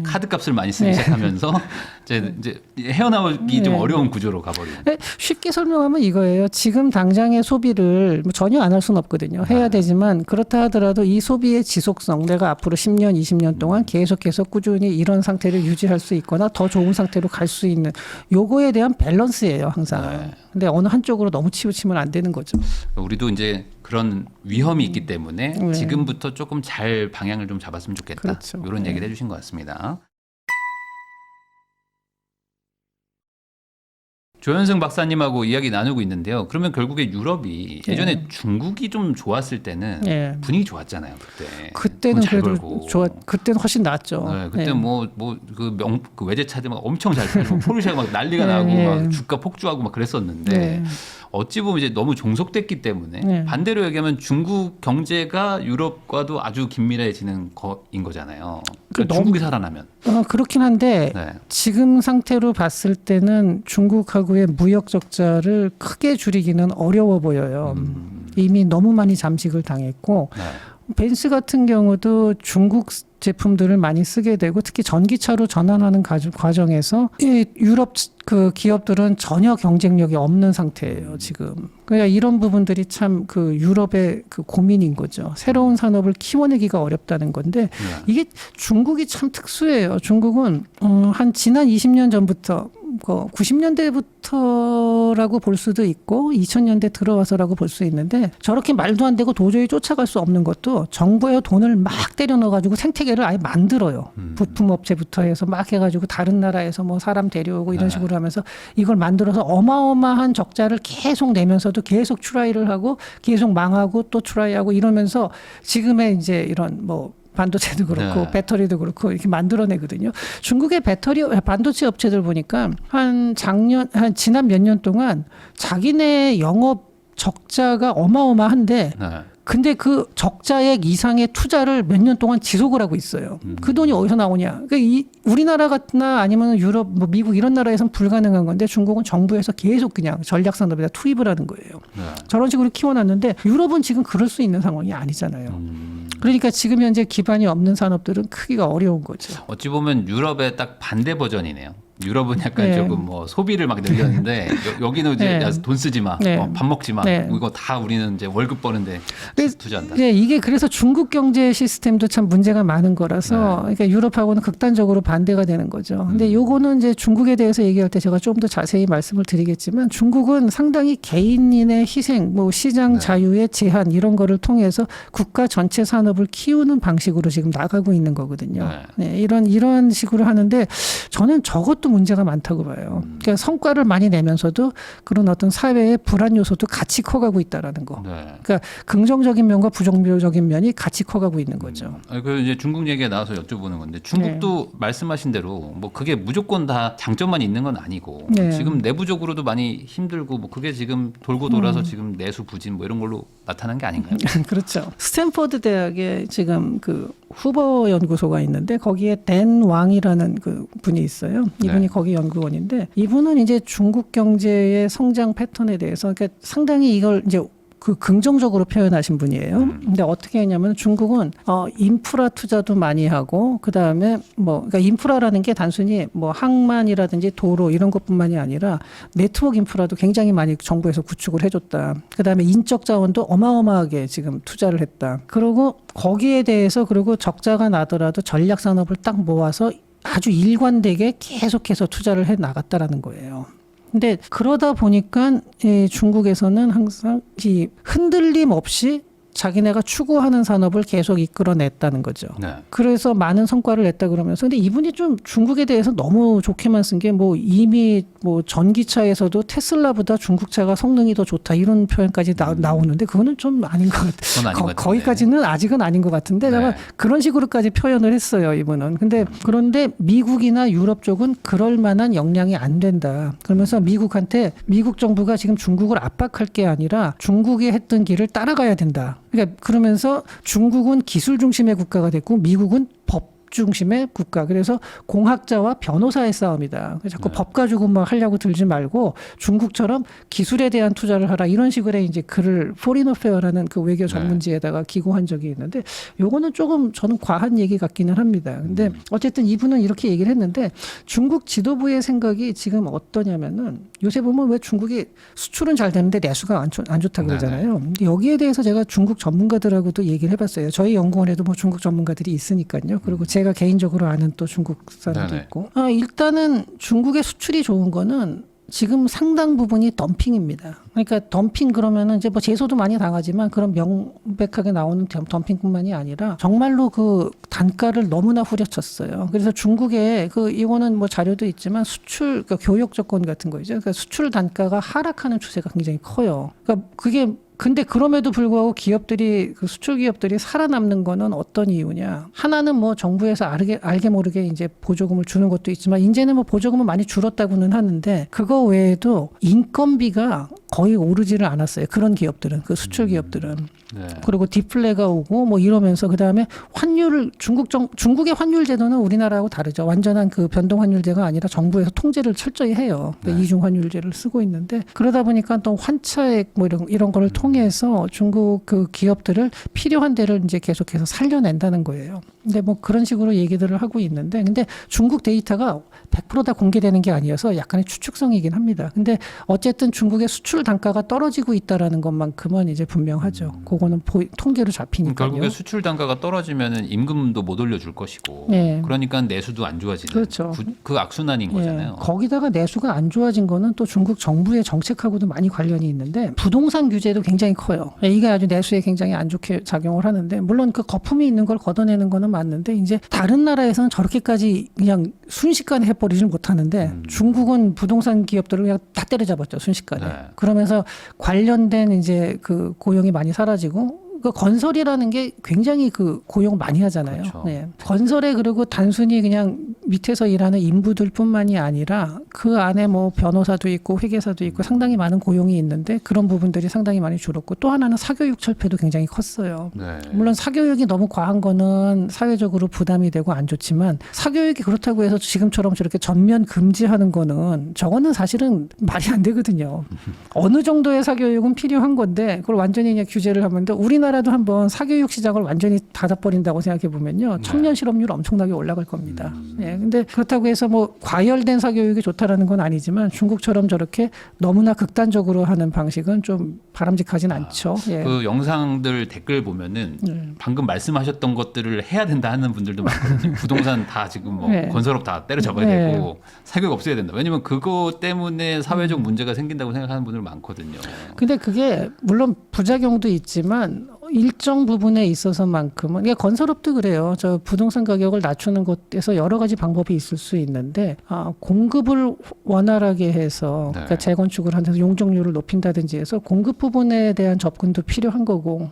카드값을 많이 쓰기 시작하면서 이제 헤어나오기 좀 어려운 구조로 가버리는. 네, 쉽게 설명하면 이거예요. 지금 당장의 소비를 뭐 전혀 안 할 수는 없거든요. 해야 되지만 그렇다 하더라도 이 소비의 지속성 내가 앞으로 10년, 20년 동안 계속해서 꾸준히 이런 상태를 유지할 수 있거나 더 좋은 상태로 갈 수 있는 요거에 대한 밸런스예요. 항상. 네. 근데 어느 한쪽으로 너무 치우치면 안 되는 거죠. 우리도 이제 그런 위험이 있기 때문에 네. 지금부터 조금 잘 방향을 좀 잡았으면 좋겠다. 그렇죠. 이런 네. 얘기를 해주신 것 같습니다. 조현승 박사님하고 이야기 나누고 있는데요. 그러면 결국에 유럽이 예전에 중국이 좀 좋았을 때는 네. 분위기 좋았잖아요. 그때는 잘 그래도 벌고. 그때는 훨씬 낫죠. 네, 그때 네. 그 외제차들 막 엄청 잘 팔고 포르쉐가 막 난리가 나고 네. 막 주가 폭주하고 막 그랬었는데 네. 어찌 보면 이제 너무 종속됐기 때문에 네. 반대로 얘기하면 중국 경제가 유럽과도 아주 긴밀해지는 거인 거잖아요. 그러니까 중국이 살아나면. 그렇긴 한데 네. 지금 상태로 봤을 때는 중국하고의 무역 적자를 크게 줄이기는 어려워 보여요. 이미 너무 많이 잠식을 당했고 네. 벤츠 같은 경우도 중국 제품들을 많이 쓰게 되고 특히 전기차로 전환하는 과정에서 이 유럽 그 기업들은 전혀 경쟁력이 없는 상태예요 지금. 그러니까 이런 부분들이 참 그 유럽의 그 고민인 거죠. 새로운 산업을 키워내기가 어렵다는 건데 이게 중국이 참 특수해요. 중국은 한 지난 20년 전부터 90년대부터라고 볼 수도 있고 2000년대 들어와서라고 볼 수 있는데 저렇게 말도 안 되고 도저히 쫓아갈 수 없는 것도 정부에 돈을 막 때려 넣어가지고 생태계를 아예 만들어요. 부품 업체부터 해서 막 해가지고 다른 나라에서 뭐 사람 데려오고 이런 식으로 하면서 이걸 만들어서 어마어마한 적자를 계속 내면서도 계속 트라이를 하고 계속 망하고 또 트라이하고 이러면서 지금의 이제 이런 뭐 반도체도 그렇고 네. 배터리도 그렇고 이렇게 만들어내거든요. 중국의 반도체 업체들 보니까 한 지난 몇 년 동안 자기네 영업 적자가 어마어마한데 네. 근데 그 적자액 이상의 투자를 몇 년 동안 지속을 하고 있어요. 그 돈이 어디서 나오냐? 그러니까 우리나라 같나 아니면 유럽, 뭐 미국 이런 나라에선 불가능한 건데 중국은 정부에서 계속 그냥 전략 산업에다 투입을 하는 거예요. 네. 저런 식으로 키워놨는데 유럽은 지금 그럴 수 있는 상황이 아니잖아요. 그러니까 지금 현재 기반이 없는 산업들은 크기가 어려운 거죠. 어찌 보면 유럽의 딱 반대 버전이네요. 유럽은 약간 네. 조금 뭐 소비를 막 늘렸는데 여기는 이제 네. 야, 돈 쓰지 마, 네. 밥 먹지 마. 네. 이거 다 우리는 이제 월급 버는데 그래서 투자한다. 네, 이게 그래서 중국 경제 시스템도 참 문제가 많은 거라서 그러니까 유럽하고는 극단적으로 반대가 되는 거죠. 근데 요거는 이제 중국에 대해서 얘기할 때 제가 좀 더 자세히 말씀을 드리겠지만 중국은 상당히 개인인의 희생, 뭐 시장 자유의 제한 이런 거를 통해서 국가 전체 산업을 키우는 방식으로 지금 나가고 있는 거거든요. 네, 이런 식으로 하는데 저는 저것도 문제가 많다고 봐요. 그러니까 성과를 많이 내면서도 그런 어떤 사회의 불안 요소도 같이 커가고 있다라는 거. 그러니까 긍정적인 면과 부정적인 면이 같이 커가고 있는 거죠. 그 이제 중국 얘기가 나와서 여쭤보는 건데 중국도 말씀하신 대로 뭐 그게 무조건 다 장점만 있는 건 아니고 네. 지금 내부적으로도 많이 힘들고 뭐 그게 지금 돌고 돌아서 지금 내수 부진 뭐 이런 걸로 나타난 게 아닌가요? 그렇죠. 스탠퍼드 대학에 지금 그 후보 연구소가 있는데 거기에 댄 왕이라는 그 분이 있어요. 이분이 네. 거기 연구원인데 이분은 이제 중국 경제의 성장 패턴에 대해서 그러니까 상당히 이걸 이제 그 긍정적으로 표현하신 분이에요. 근데 어떻게 했냐면 중국은 인프라 투자도 많이 하고 그다음에 뭐 그러니까 인프라라는 게 단순히 뭐 항만이라든지 도로 이런 것뿐만이 아니라 네트워크 인프라도 굉장히 많이 정부에서 구축을 해줬다. 그다음에 인적 자원도 어마어마하게 지금 투자를 했다. 그리고 거기에 대해서 그리고 적자가 나더라도 전략 산업을 딱 모아서 아주 일관되게 계속해서 투자를 해 나갔다라는 거예요. 근데 그러다 보니까 중국에서는 항상 이 흔들림 없이 자기네가 추구하는 산업을 계속 이끌어냈다는 거죠. 네. 그래서 많은 성과를 냈다 그러면서 근데 이분이 좀 중국에 대해서 너무 좋게만 쓴 게 뭐 이미 뭐 전기차에서도 테슬라보다 중국차가 성능이 더 좋다 이런 표현까지 나오는데 그거는 좀 아닌 것 같아요. 그건 아닌 것 같은데. 거기까지는 아직은 아닌 것 같은데 네. 다만 그런 식으로까지 표현을 했어요 이분은. 근데 그런데 미국이나 유럽 쪽은 그럴 만한 역량이 안 된다. 그러면서 미국한테 미국 정부가 지금 중국을 압박할 게 아니라 중국이 했던 길을 따라가야 된다. 그러니까 그러면서 중국은 기술 중심의 국가가 됐고 미국은 법 중심의 국가. 그래서 공학자와 변호사의 싸움이다. 자꾸 법 가지고 막 하려고 들지 말고 중국처럼 기술에 대한 투자를 하라. 이런 식으로 이제 글을 포린 어페어라는 그 외교 전문지에다가 기고한 적이 있는데 요거는 조금 저는 과한 얘기 같기는 합니다. 근데 어쨌든 이분은 이렇게 얘기를 했는데 중국 지도부의 생각이 지금 어떠냐면은 요새 보면 왜 중국이 수출은 잘 되는데 내수가 안 좋다고 그러잖아요. 근데 여기에 대해서 제가 중국 전문가들하고도 얘기를 해봤어요. 저희 연구원에도 뭐 중국 전문가들이 있으니까요. 그리고 제가 개인적으로 아는 또 중국 사람도 있고. 일단은 중국의 수출이 좋은 거는 지금 상당 부분이 덤핑입니다. 그러니까 덤핑 그러면은 이제 뭐 제소도 많이 당하지만 그런 명백하게 나오는 덤핑뿐만이 아니라 정말로 그 단가를 너무나 후려쳤어요. 그래서 중국에 그 이거는 뭐 자료도 있지만 수출 그러니까 교역 조건 같은 거죠. 그러니까 수출 단가가 하락하는 추세가 굉장히 커요. 그러니까 그게 근데 그럼에도 불구하고 기업들이 그 수출 기업들이 살아남는 거는 어떤 이유냐? 하나는 뭐 정부에서 알게 모르게 이제 보조금을 주는 것도 있지만 이제는 뭐 보조금은 많이 줄었다고는 하는데 그거 외에도 인건비가 거의 오르지를 않았어요. 그런 기업들은 그 수출 기업들은. 네. 그리고 디플레가 오고 뭐 이러면서 그다음에 환율을 중국의 환율 제도는 우리나라하고 다르죠. 완전한 그 변동 환율제가 아니라 정부에서 통제를 철저히 해요. 그러니까 이중 환율제를 쓰고 있는데 그러다 보니까 또 환차액 뭐 이런 거를 통해서 중국 그 기업들을 필요한 데를 이제 계속해서 살려낸다는 거예요. 근데 뭐 그런 식으로 얘기들을 하고 있는데 근데 중국 데이터가 100% 다 공개되는 게 아니어서 약간의 추측성이긴 합니다. 근데 어쨌든 중국의 수출 단가가 떨어지고 있다라는 것만큼은 이제 분명하죠. 그거는 통계로 잡히니까요. 결국에 수출 단가가 떨어지면은 임금도 못 올려줄 것이고, 네. 그러니까 내수도 안 좋아지는. 그렇죠. 그 악순환인 거잖아요. 거기다가 내수가 안 좋아진 거는 또 중국 정부의 정책하고도 많이 관련이 있는데 부동산 규제도 굉장히 커요. 이게 아주 내수에 굉장히 안 좋게 작용을 하는데 물론 그 거품이 있는 걸 걷어내는 거는 맞는데 이제 다른 나라에서는 저렇게까지 그냥 순식간에 해버리질 못하는데 중국은 부동산 기업들을 그냥 다 때려잡았죠 순식간에. 네. 그러면서 관련된 이제 그 고용이 많이 사라지고. 그 건설이라는 게 굉장히 그 고용 많이 하잖아요. 그렇죠. 네. 건설에 그리고 단순히 그냥 밑에서 일하는 인부들뿐만이 아니라 그 안에 뭐 변호사도 있고 회계사도 있고 상당히 많은 고용이 있는데 그런 부분들이 상당히 많이 줄었고 또 하나는 사교육 철폐도 굉장히 컸어요. 네. 물론 사교육이 너무 과한 거는 사회적으로 부담이 되고 안 좋지만 사교육이 그렇다고 해서 지금처럼 저렇게 전면 금지하는 거는 저거는 사실은 말이 안 되거든요. 어느 정도의 사교육은 필요한 건데 그걸 완전히 그냥 규제를 하면 우리나라도 한번 사교육 시장을 완전히 닫아버린다고 생각해 보면요. 청년 실업률 엄청나게 올라갈 겁니다. 예, 근데 그렇다고 해서 뭐 과열된 사교육이 좋다라는 건 아니지만 중국처럼 저렇게 너무나 극단적으로 하는 방식은 좀 바람직하진 않죠. 예. 그 영상들 댓글 보면은 방금 말씀하셨던 것들을 해야 된다 하는 분들도 많거든요. 부동산 다 지금 뭐 네. 건설업 다 때려잡아야 네. 되고 사교육 없애야 된다. 왜냐면 그거 때문에 사회적 문제가 생긴다고 생각하는 분들 많거든요. 근데 그게 물론 부작용도 있지만 일정 부분에 있어서만큼은 이게 건설업도 그래요. 저 부동산 가격을 낮추는 것에서 여러 가지 방법이 있을 수 있는데 공급을 원활하게 해서 네. 그러니까 재건축을 하면서 용적률을 높인다든지 해서 공급 부분에 대한 접근도 필요한 거고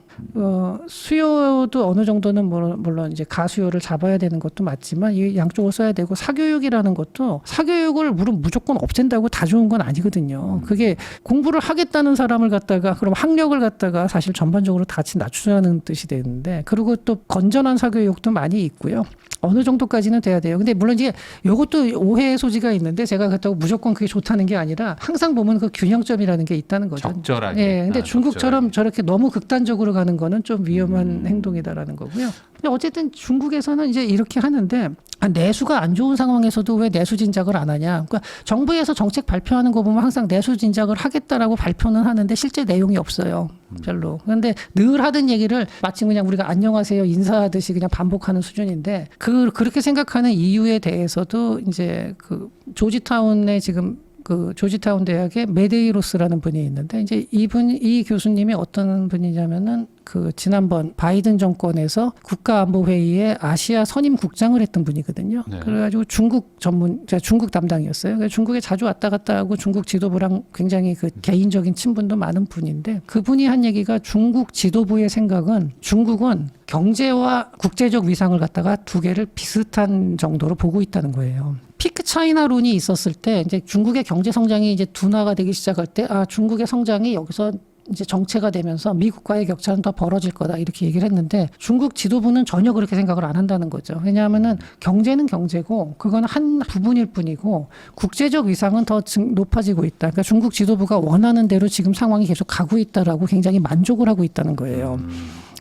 수요도 어느 정도는 물론 이제 가수요를 잡아야 되는 것도 맞지만 이 양쪽을 써야 되고 사교육이라는 것도 사교육을 무조건 없앤다고 다 좋은 건 아니거든요. 그게 공부를 하겠다는 사람을 갖다가 그럼 학력을 갖다가 사실 전반적으로 같이 낮추자는 뜻이 되는데 그리고 또 건전한 사교육도 많이 있고요. 어느 정도까지는 돼야 돼요. 근데 물론 이제 이것도 오해의 소지가 있는데 제가 그렇다고 무조건 그게 좋다는 게 아니라 항상 보면 그 균형점이라는 게 있다는 거죠. 적절하게. 예. 근데 중국처럼 적절하게. 저렇게 너무 극단적으로 가는 거는 좀 위험한 행동이다라는 거고요. 근데 어쨌든 중국에서는 이제 이렇게 하는데 내수가 안 좋은 상황에서도 왜 내수 진작을 안 하냐. 그러니까 정부에서 정책 발표하는 거 보면 항상 내수 진작을 하겠다라고 발표는 하는데 실제 내용이 없어요. 별로. 그런데 늘 하던 얘기를 마치 그냥 우리가 안녕하세요 인사하듯이 그냥 반복하는 수준인데 그렇게 생각하는 이유에 대해서도 이제 그 조지타운에 지금 그 조지타운 대학의 메데이로스라는 분이 있는데 이제 이 교수님이 어떤 분이냐면은 그 지난번 바이든 정권에서 국가안보회의에 아시아 선임 국장을 했던 분이거든요. 네. 그래가지고 제가 중국 담당이었어요. 그래서 중국에 자주 왔다 갔다 하고 중국 지도부랑 굉장히 그 개인적인 친분도 많은 분인데 그분이 한 얘기가 중국 지도부의 생각은 중국은 경제와 국제적 위상을 갖다가 두 개를 비슷한 정도로 보고 있다는 거예요. 피크 차이나론이 있었을 때 이제 중국의 경제 성장이 이제 둔화가 되기 시작할 때 중국의 성장이 여기서 이제 정체가 되면서 미국과의 격차는 더 벌어질 거다 이렇게 얘기를 했는데 중국 지도부는 전혀 그렇게 생각을 안 한다는 거죠. 왜냐하면은 경제는 경제고 그건 한 부분일 뿐이고 국제적 위상은 더 높아지고 있다. 그러니까 중국 지도부가 원하는 대로 지금 상황이 계속 가고 있다라고 굉장히 만족을 하고 있다는 거예요.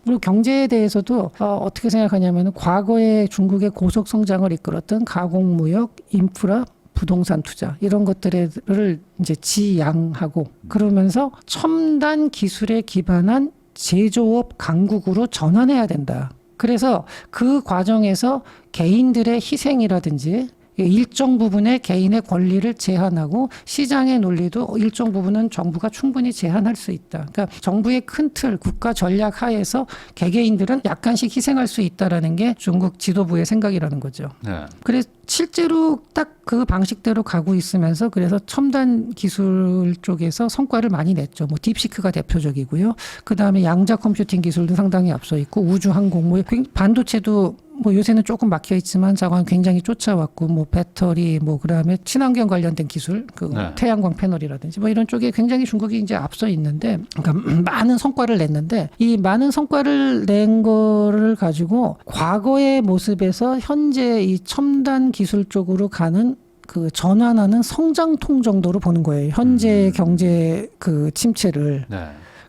그리고 경제에 대해서도 어떻게 생각하냐면 과거에 중국의 고속 성장을 이끌었던 가공무역, 인프라, 부동산 투자 이런 것들을 이제 지양하고 그러면서 첨단 기술에 기반한 제조업 강국으로 전환해야 된다. 그래서 그 과정에서 개인들의 희생이라든지 일정 부분의 개인의 권리를 제한하고 시장의 논리도 일정 부분은 정부가 충분히 제한할 수 있다. 그러니까 정부의 큰 틀, 국가 전략 하에서 개개인들은 약간씩 희생할 수 있다라는 게 중국 지도부의 생각이라는 거죠. 네. 그래서 실제로 딱 그 방식대로 가고 있으면서 그래서 첨단 기술 쪽에서 성과를 많이 냈죠. 뭐 딥시크가 대표적이고요. 그 다음에 양자 컴퓨팅 기술도 상당히 앞서 있고 우주 항공, 뭐 반도체도 뭐 요새는 조금 막혀 있지만 자관 굉장히 쫓아왔고 뭐 배터리 뭐 그다음에 친환경 관련된 기술 네. 태양광 패널이라든지 뭐 이런 쪽에 굉장히 중국이 이제 앞서 있는데 그러니까 많은 성과를 냈는데 이 많은 성과를 낸 거를 가지고 과거의 모습에서 현재 이 첨단 기술 쪽으로 가는 그 전환하는 성장통 정도로 보는 거예요. 현재 경제 그 침체를. 네.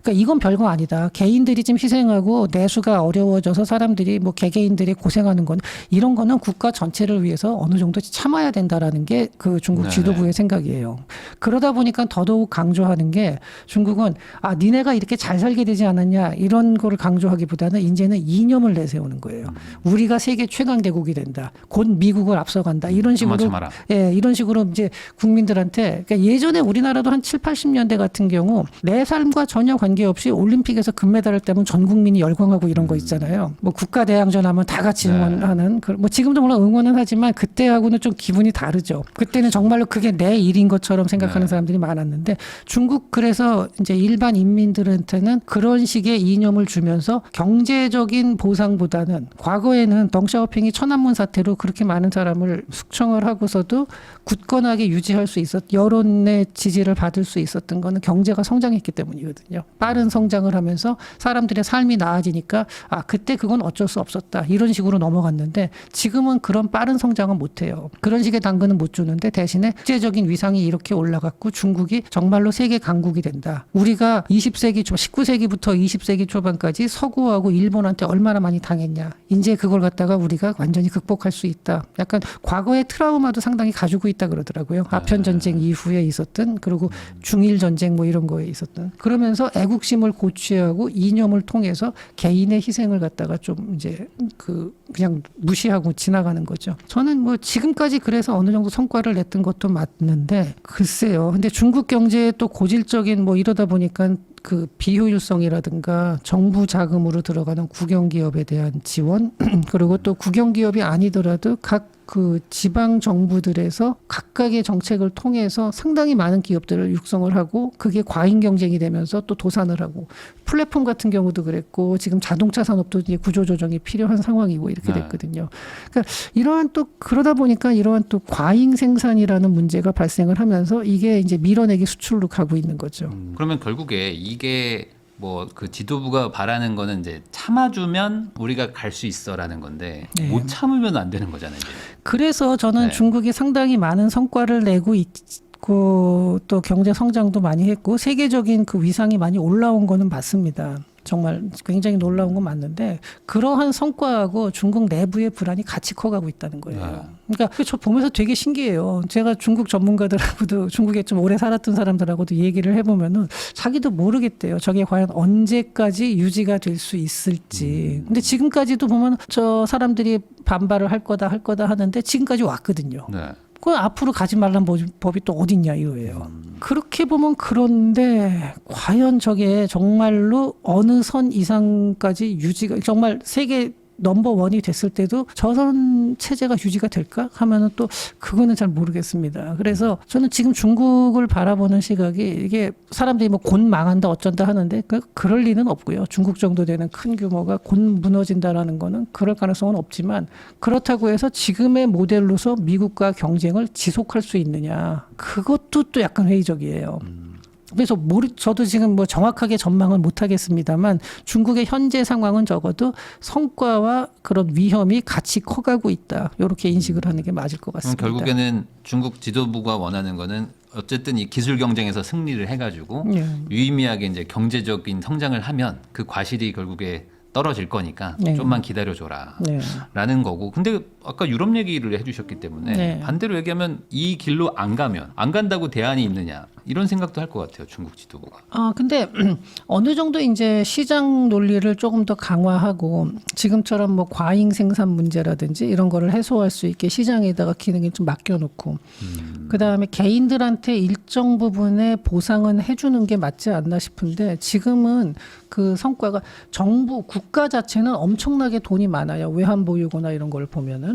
그러니까 이건 별거 아니다. 개인들이 좀 희생하고 내수가 어려워져서 사람들이 뭐 개개인들이 고생하는 건 이런 거는 국가 전체를 위해서 어느 정도 참아야 된다라는 게 그 중국 지도부의 생각이에요. 그러다 보니까 더더욱 강조하는 게 중국은 니네가 이렇게 잘 살게 되지 않았냐 이런 거를 강조하기보다는 이제는 이념을 내세우는 거예요. 우리가 세계 최강 대국이 된다. 곧 미국을 앞서간다. 이런 식으로 참아라. 예, 이런 식으로 이제 국민들한테 그러니까 예전에 우리나라도 한 7, 80년대 같은 경우 내 삶과 전혀 관계없이 올림픽에서 금메달을 따면 전 국민이 열광하고 이런 거 있잖아요. 뭐 국가대항전 하면 다 같이 응원하는 뭐 지금도 물론 응원은 하지만 그때하고는 좀 기분이 다르죠. 그때는 정말로 그게 내 일인 것처럼 생각하는 사람들이 많았는데 중국 그래서 이제 일반 인민들한테는 그런 식의 이념을 주면서 경제적인 보상보다는 과거에는 덩샤오핑이 천안문 사태로 그렇게 많은 사람을 숙청을 하고서도 굳건하게 유지할 수 있었 여론의 지지를 받을 수 있었던 거는 경제가 성장했기 때문이거든요. 빠른 성장을 하면서 사람들의 삶이 나아지니까 그때 그건 어쩔 수 없었다 이런 식으로 넘어갔는데 지금은 그런 빠른 성장은 못해요. 그런 식의 당근은 못 주는데 대신에 국제적인 위상이 이렇게 올라갔고 중국이 정말로 세계 강국이 된다. 우리가 20세기 초 19세기부터 20세기 초반까지 서구하고 일본한테 얼마나 많이 당했냐. 이제 그걸 갖다가 우리가 완전히 극복할 수 있다. 약간 과거의 트라우마도 상당히 가지고 있다 그러더라고요. 아편 전쟁 이후에 있었던 그리고 중일 전쟁 뭐 이런 거에 있었던 그러면서 애국심을 고취하고 이념을 통해서 개인의 희생을 갖다가 좀 이제 그냥 무시하고 지나가는 거죠. 저는 뭐 지금까지 그래서 어느 정도 성과를 냈던 것도 맞는데 글쎄요. 근데 중국 경제에 또 고질적인 뭐 이러다 보니까 그 비효율성이라든가 정부 자금으로 들어가는 국영기업에 대한 지원 그리고 또 국영기업이 아니더라도 각 그 지방 정부들에서 각각의 정책을 통해서 상당히 많은 기업들을 육성을 하고 그게 과잉 경쟁이 되면서 또 도산을 하고 플랫폼 같은 경우도 그랬고 지금 자동차 산업도 이제 구조조정이 필요한 상황이고 이렇게 됐거든요. 그러니까 이러한 또 그러다 보니까 이러한 또 과잉 생산이라는 문제가 발생을 하면서 이게 이제 밀어내기 수출로 가고 있는 거죠. 그러면 결국에 이게 뭐 그 지도부가 바라는 거는 이제 참아주면 우리가 갈 수 있어라는 건데 네. 못 참으면 안 되는 거잖아요. 이제. 그래서 저는 네. 중국이 상당히 많은 성과를 내고 있고 또 경제 성장도 많이 했고 세계적인 그 위상이 많이 올라온 거는 맞습니다. 정말 굉장히 놀라운 건 맞는데 그러한 성과하고 중국 내부의 불안이 같이 커가고 있다는 거예요. 그러니까 저 보면서 되게 신기해요. 제가 중국 전문가들하고도 중국에 좀 오래 살았던 사람들하고도 얘기를 해보면은 자기도 모르겠대요. 저게 과연 언제까지 유지가 될 수 있을지. 근데 지금까지도 보면 저 사람들이 반발을 할 거다 하는데 지금까지 왔거든요. 네. 그 앞으로 가지 말란 법이 또 어딨냐 이거예요. 그렇게 보면 그런데 과연 저게 정말로 어느 선 이상까지 유지가 정말 세계 넘버원이 됐을 때도 저런 체제가 유지가 될까 하면은 또 그거는 잘 모르겠습니다. 그래서 저는 지금 중국을 바라보는 시각이 이게 사람들이 뭐 곧 망한다 어쩐다 하는데 그럴 리는 없고요. 중국 정도 되는 큰 규모가 곧 무너진다라는 거는 그럴 가능성은 없지만 그렇다고 해서 지금의 모델로서 미국과 경쟁을 지속할 수 있느냐 그것도 또 약간 회의적이에요. 그래서 저도 지금 뭐 정확하게 전망을 못 하겠습니다만 중국의 현재 상황은 적어도 성과와 그런 위험이 같이 커가고 있다. 이렇게 인식을 하는 게 맞을 것 같습니다. 그럼 결국에는 중국 지도부가 원하는 거는 어쨌든 이 기술 경쟁에서 승리를 해가지고 유의미하게 이제 경제적인 성장을 하면 그 과실이 결국에 떨어질 거니까 좀만 기다려줘라 라는 거고 근데 아까 유럽 얘기를 해주셨기 때문에 반대로 얘기하면 이 길로 안 간다고 대안이 있느냐 이런 생각도 할 것 같아요. 중국 지도부가. 근데 어느 정도 이제 시장 논리를 조금 더 강화하고 지금처럼 뭐 과잉 생산 문제라든지 이런 거를 해소할 수 있게 시장에다가 기능을 좀 맡겨놓고 그다음에 개인들한테 일정 부분의 보상은 해주는 게 맞지 않나 싶은데 지금은 그 성과가 정부 국가 자체는 엄청나게 돈이 많아요. 외환 보유고나 이런 걸 보면은.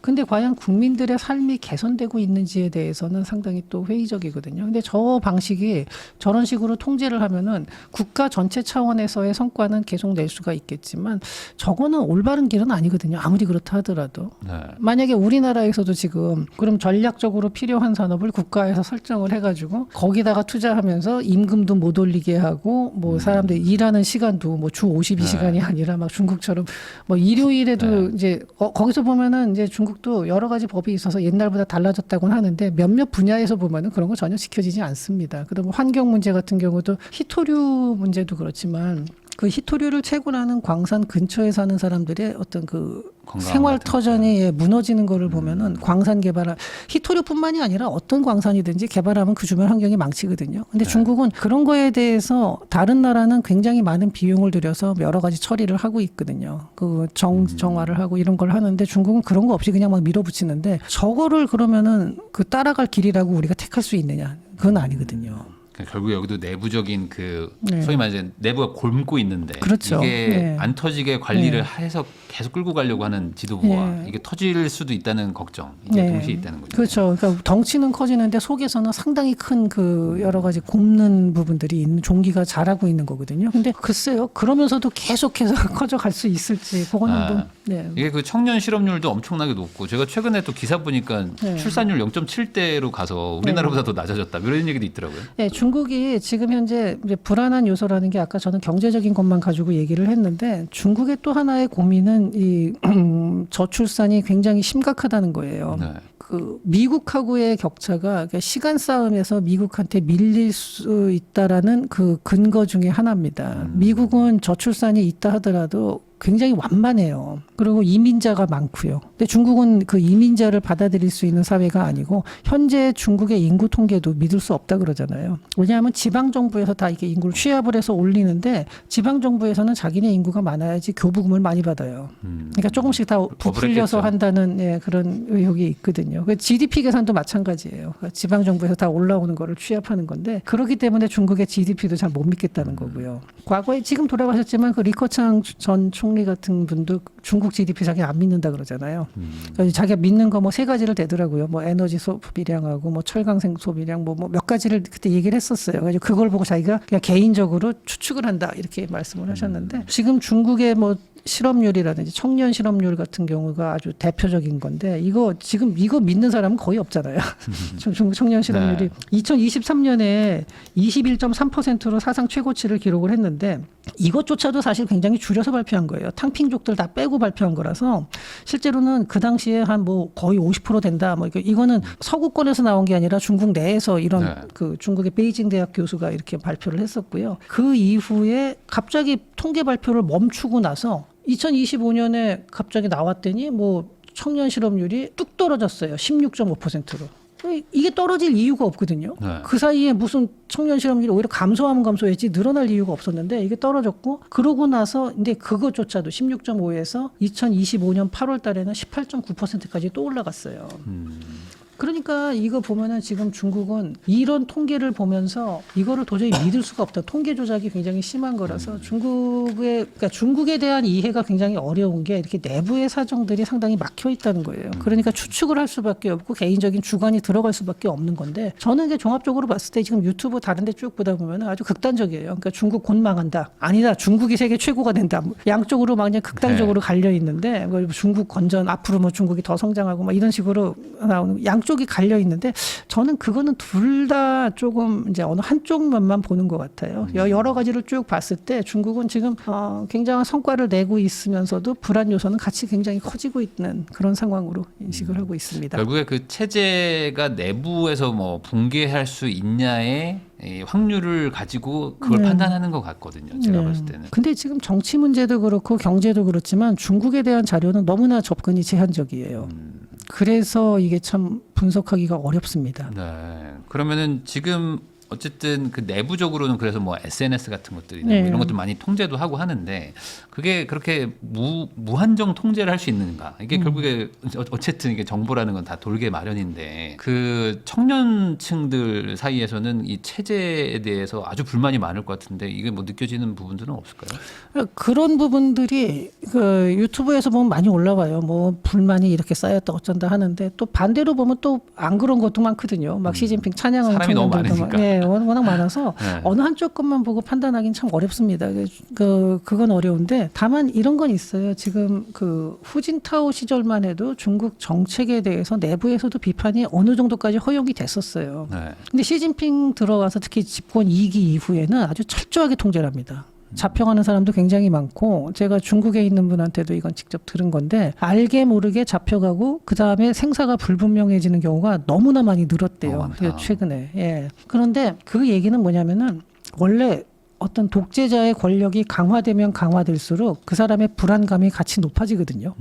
근데 과연 국민들의 삶이 개선되고 있는지에 대해서는 상당히 또 회의적이거든요. 근데 저 방식이 저런 식으로 통제를 하면은 국가 전체 차원에서의 성과는 계속 낼 수가 있겠지만 저거는 올바른 길은 아니거든요. 아무리 그렇다 하더라도. 만약에 우리나라에서도 지금 그럼 전략적으로 필요한 산업을 국가에서 설정을 해가지고 거기다가 투자하면서 임금도 못 올리게 하고 뭐 사람들이 일하는 시간도 뭐 주 52시간이 아니라 막 중국처럼 뭐 일요일에도 이제 거기서 보면은 이제 중국도 여러 가지 법이 있어서 옛날보다 달라졌다고는 하는데 몇몇 분야에서 보면은 그런 거 전혀 지켜지지 않습니다. 그다음 환경 문제 같은 경우도 희토류 문제도 그렇지만 그 희토류를 채굴하는 광산 근처에 사는 사람들의 어떤 그 생활 터전이 무너지는 거를 보면은 광산 개발, 희토류뿐만이 아니라 어떤 광산이든지 개발하면 그 주변 환경이 망치거든요. 근데 중국은 그런 거에 대해서 다른 나라는 굉장히 많은 비용을 들여서 여러 가지 처리를 하고 있거든요. 그 정화를 하고 이런 걸 하는데 중국은 그런 거 없이 그냥 막 밀어붙이는데 저거를 그러면은 그 따라갈 길이라고 우리가 택할 수 있느냐? 그건 아니거든요. 결국 여기도 내부적인 그 소위 말하는 내부가 곪고 있는데 그렇죠. 이게 안 터지게 관리를 해서 계속 끌고 가려고 하는 지도부와 이게 터질 수도 있다는 걱정 이게 동시에 있다는 거죠. 그렇죠. 그러니까 덩치는 커지는데 속에서는 상당히 큰 그 여러 가지 곪는 부분들이 있는 종기가 자라고 있는 거거든요. 근데 글쎄요. 그러면서도 계속해서 커져갈 수 있을지 그거는 뭐 이게 그 청년 실업률도 엄청나게 높고 제가 최근에 또 기사 보니까 출산율 0.7대로 가서 우리나라보다 더 낮아졌다 이런 얘기도 있더라고요. 중국이 지금 현재 이제 불안한 요소라는 게 아까 저는 경제적인 것만 가지고 얘기를 했는데 중국의 또 하나의 고민은 이 저출산이 굉장히 심각하다는 거예요. 네. 그 미국하고의 격차가 그러니까 시간 싸움에서 미국한테 밀릴 수 있다라는 그 근거 중에 하나입니다. 미국은 저출산이 있다 하더라도 굉장히 완만해요. 그리고 이민자가 많고요. 근데 중국은 그 이민자를 받아들일 수 있는 사회가 아니고 현재 중국의 인구 통계도 믿을 수 없다 그러잖아요. 왜냐하면 지방 정부에서 다 이게 인구를 취합을 해서 올리는데 지방 정부에서는 자기네 인구가 많아야지 교부금을 많이 받아요. 그러니까 조금씩 다 부풀려서 한다는 예, 그런 의혹이 있거든요. 그 GDP 계산도 마찬가지예요. 그러니까 지방 정부에서 다 올라오는 거를 취합하는 건데 그렇기 때문에 중국의 GDP도 잘 못 믿겠다는 거고요. 과거에 지금 돌아가셨지만 그 리커창 전 총리 같은 분도 중국 GDP 자기 안 믿는다 그러잖아요. 그러니까 자기가 믿는 거 뭐 세 가지를 대더라고요. 뭐 에너지 소비량하고 뭐 철강생 소비량 뭐 몇 가지를 그때 얘기를 했었어요. 그래서 그걸 보고 자기가 그냥 개인적으로 추측을 한다 이렇게 말씀을 하셨는데 지금 중국의 뭐 실업률이라든지 청년 실업률 같은 경우가 아주 대표적인 건데 이거 지금 이거 믿는 사람은 거의 없잖아요. 중국 청년 실업률이 2023년에 21.3%로 사상 최고치를 기록을 했는데 이것조차도 사실 굉장히 줄여서 발표한 거예요. 탕핑족들 다 빼고 발표한 거라서 실제로는 그 당시에 한 뭐 거의 50% 된다. 뭐 이거는 서구권에서 나온 게 아니라 중국 내에서 이런 그 중국의 베이징 대학 교수가 이렇게 발표를 했었고요. 그 이후에 갑자기 통계 발표를 멈추고 나서 2025년에 갑자기 나왔더니 뭐 청년 실업률이 뚝 떨어졌어요. 16.5%로. 이게 떨어질 이유가 없거든요. 그 사이에 무슨 청년 실업률이 오히려 감소하면 감소했지 늘어날 이유가 없었는데 이게 떨어졌고 그러고 나서 근데 그것조차도 16.5에서 2025년 8월 달에는 18.9%까지 또 올라갔어요. 그러니까 이거 보면은 지금 중국은 이런 통계를 보면서 이거를 도저히 믿을 수가 없다. 통계 조작이 굉장히 심한 거라서 그러니까 중국에 대한 이해가 굉장히 어려운 게 이렇게 내부의 사정들이 상당히 막혀 있다는 거예요. 그러니까 추측을 할 수밖에 없고 개인적인 주관이 들어갈 수밖에 없는 건데 저는 이게 종합적으로 봤을 때 지금 유튜브 다른데 쭉 보다 보면 아주 극단적이에요. 그러니까 중국 곧 망한다. 아니다. 중국이 세계 최고가 된다. 양쪽으로 막 그냥 극단적으로 갈려 있는데 중국 건전 앞으로 뭐 중국이 더 성장하고 막 이런 식으로 나오는 양쪽이 갈려 있는데 저는 그거는 둘 다 조금 이제 어느 한쪽 면만 보는 것 같아요. 여러 가지를 쭉 봤을 때 중국은 지금 굉장한 성과를 내고 있으면서도 불안 요소는 같이 굉장히 커지고 있는 그런 상황으로 인식을 하고 있습니다. 결국에 그 체제가 내부에서 뭐 붕괴할 수 있냐의 이 확률을 가지고 그걸 판단하는 것 같거든요. 제가 봤을 때는. 근데 지금 정치 문제도 그렇고 경제도 그렇지만 중국에 대한 자료는 너무나 접근이 제한적이에요. 그래서 이게 참 분석하기가 어렵습니다. 네. 그러면은 지금 어쨌든 그 내부적으로는 그래서 뭐 SNS 같은 것들이나 뭐 이런 것들 많이 통제도 하고 하는데 그게 그렇게 무한정 통제를 할 수 있는가? 이게 결국에 어쨌든 이게 정보라는 건 다 돌게 마련인데 그 청년층들 사이에서는 이 체제에 대해서 아주 불만이 많을 것 같은데 이게 뭐 느껴지는 부분들은 없을까요? 그런 부분들이 그 유튜브에서 보면 많이 올라와요. 뭐 불만이 이렇게 쌓였다 어쩐다 하는데 또 반대로 보면 또 안 그런 것도 많거든요. 막 시진핑 찬양하는 사람이 너무 청년들도 많으니까. 네, 워낙 많아서 어느 한쪽 것만 보고 판단하기는 참 어렵습니다. 그건 어려운데 다만 이런 건 있어요. 지금 그 후진타오 시절만 해도 중국 정책에 대해서 내부에서도 비판이 어느 정도까지 허용이 됐었어요. 근데 시진핑 들어와서 특히 집권 2기 이후에는 아주 철저하게 통제를 합니다. 잡혀가는 사람도 굉장히 많고 제가 중국에 있는 분한테도 이건 직접 들은 건데 알게 모르게 잡혀가고 그다음에 생사가 불분명해지는 경우가 너무나 많이 늘었대요. 최근에. 예. 그런데 그 얘기는 뭐냐면은 원래 어떤 독재자의 권력이 강화되면 강화될수록 그 사람의 불안감이 같이 높아지거든요.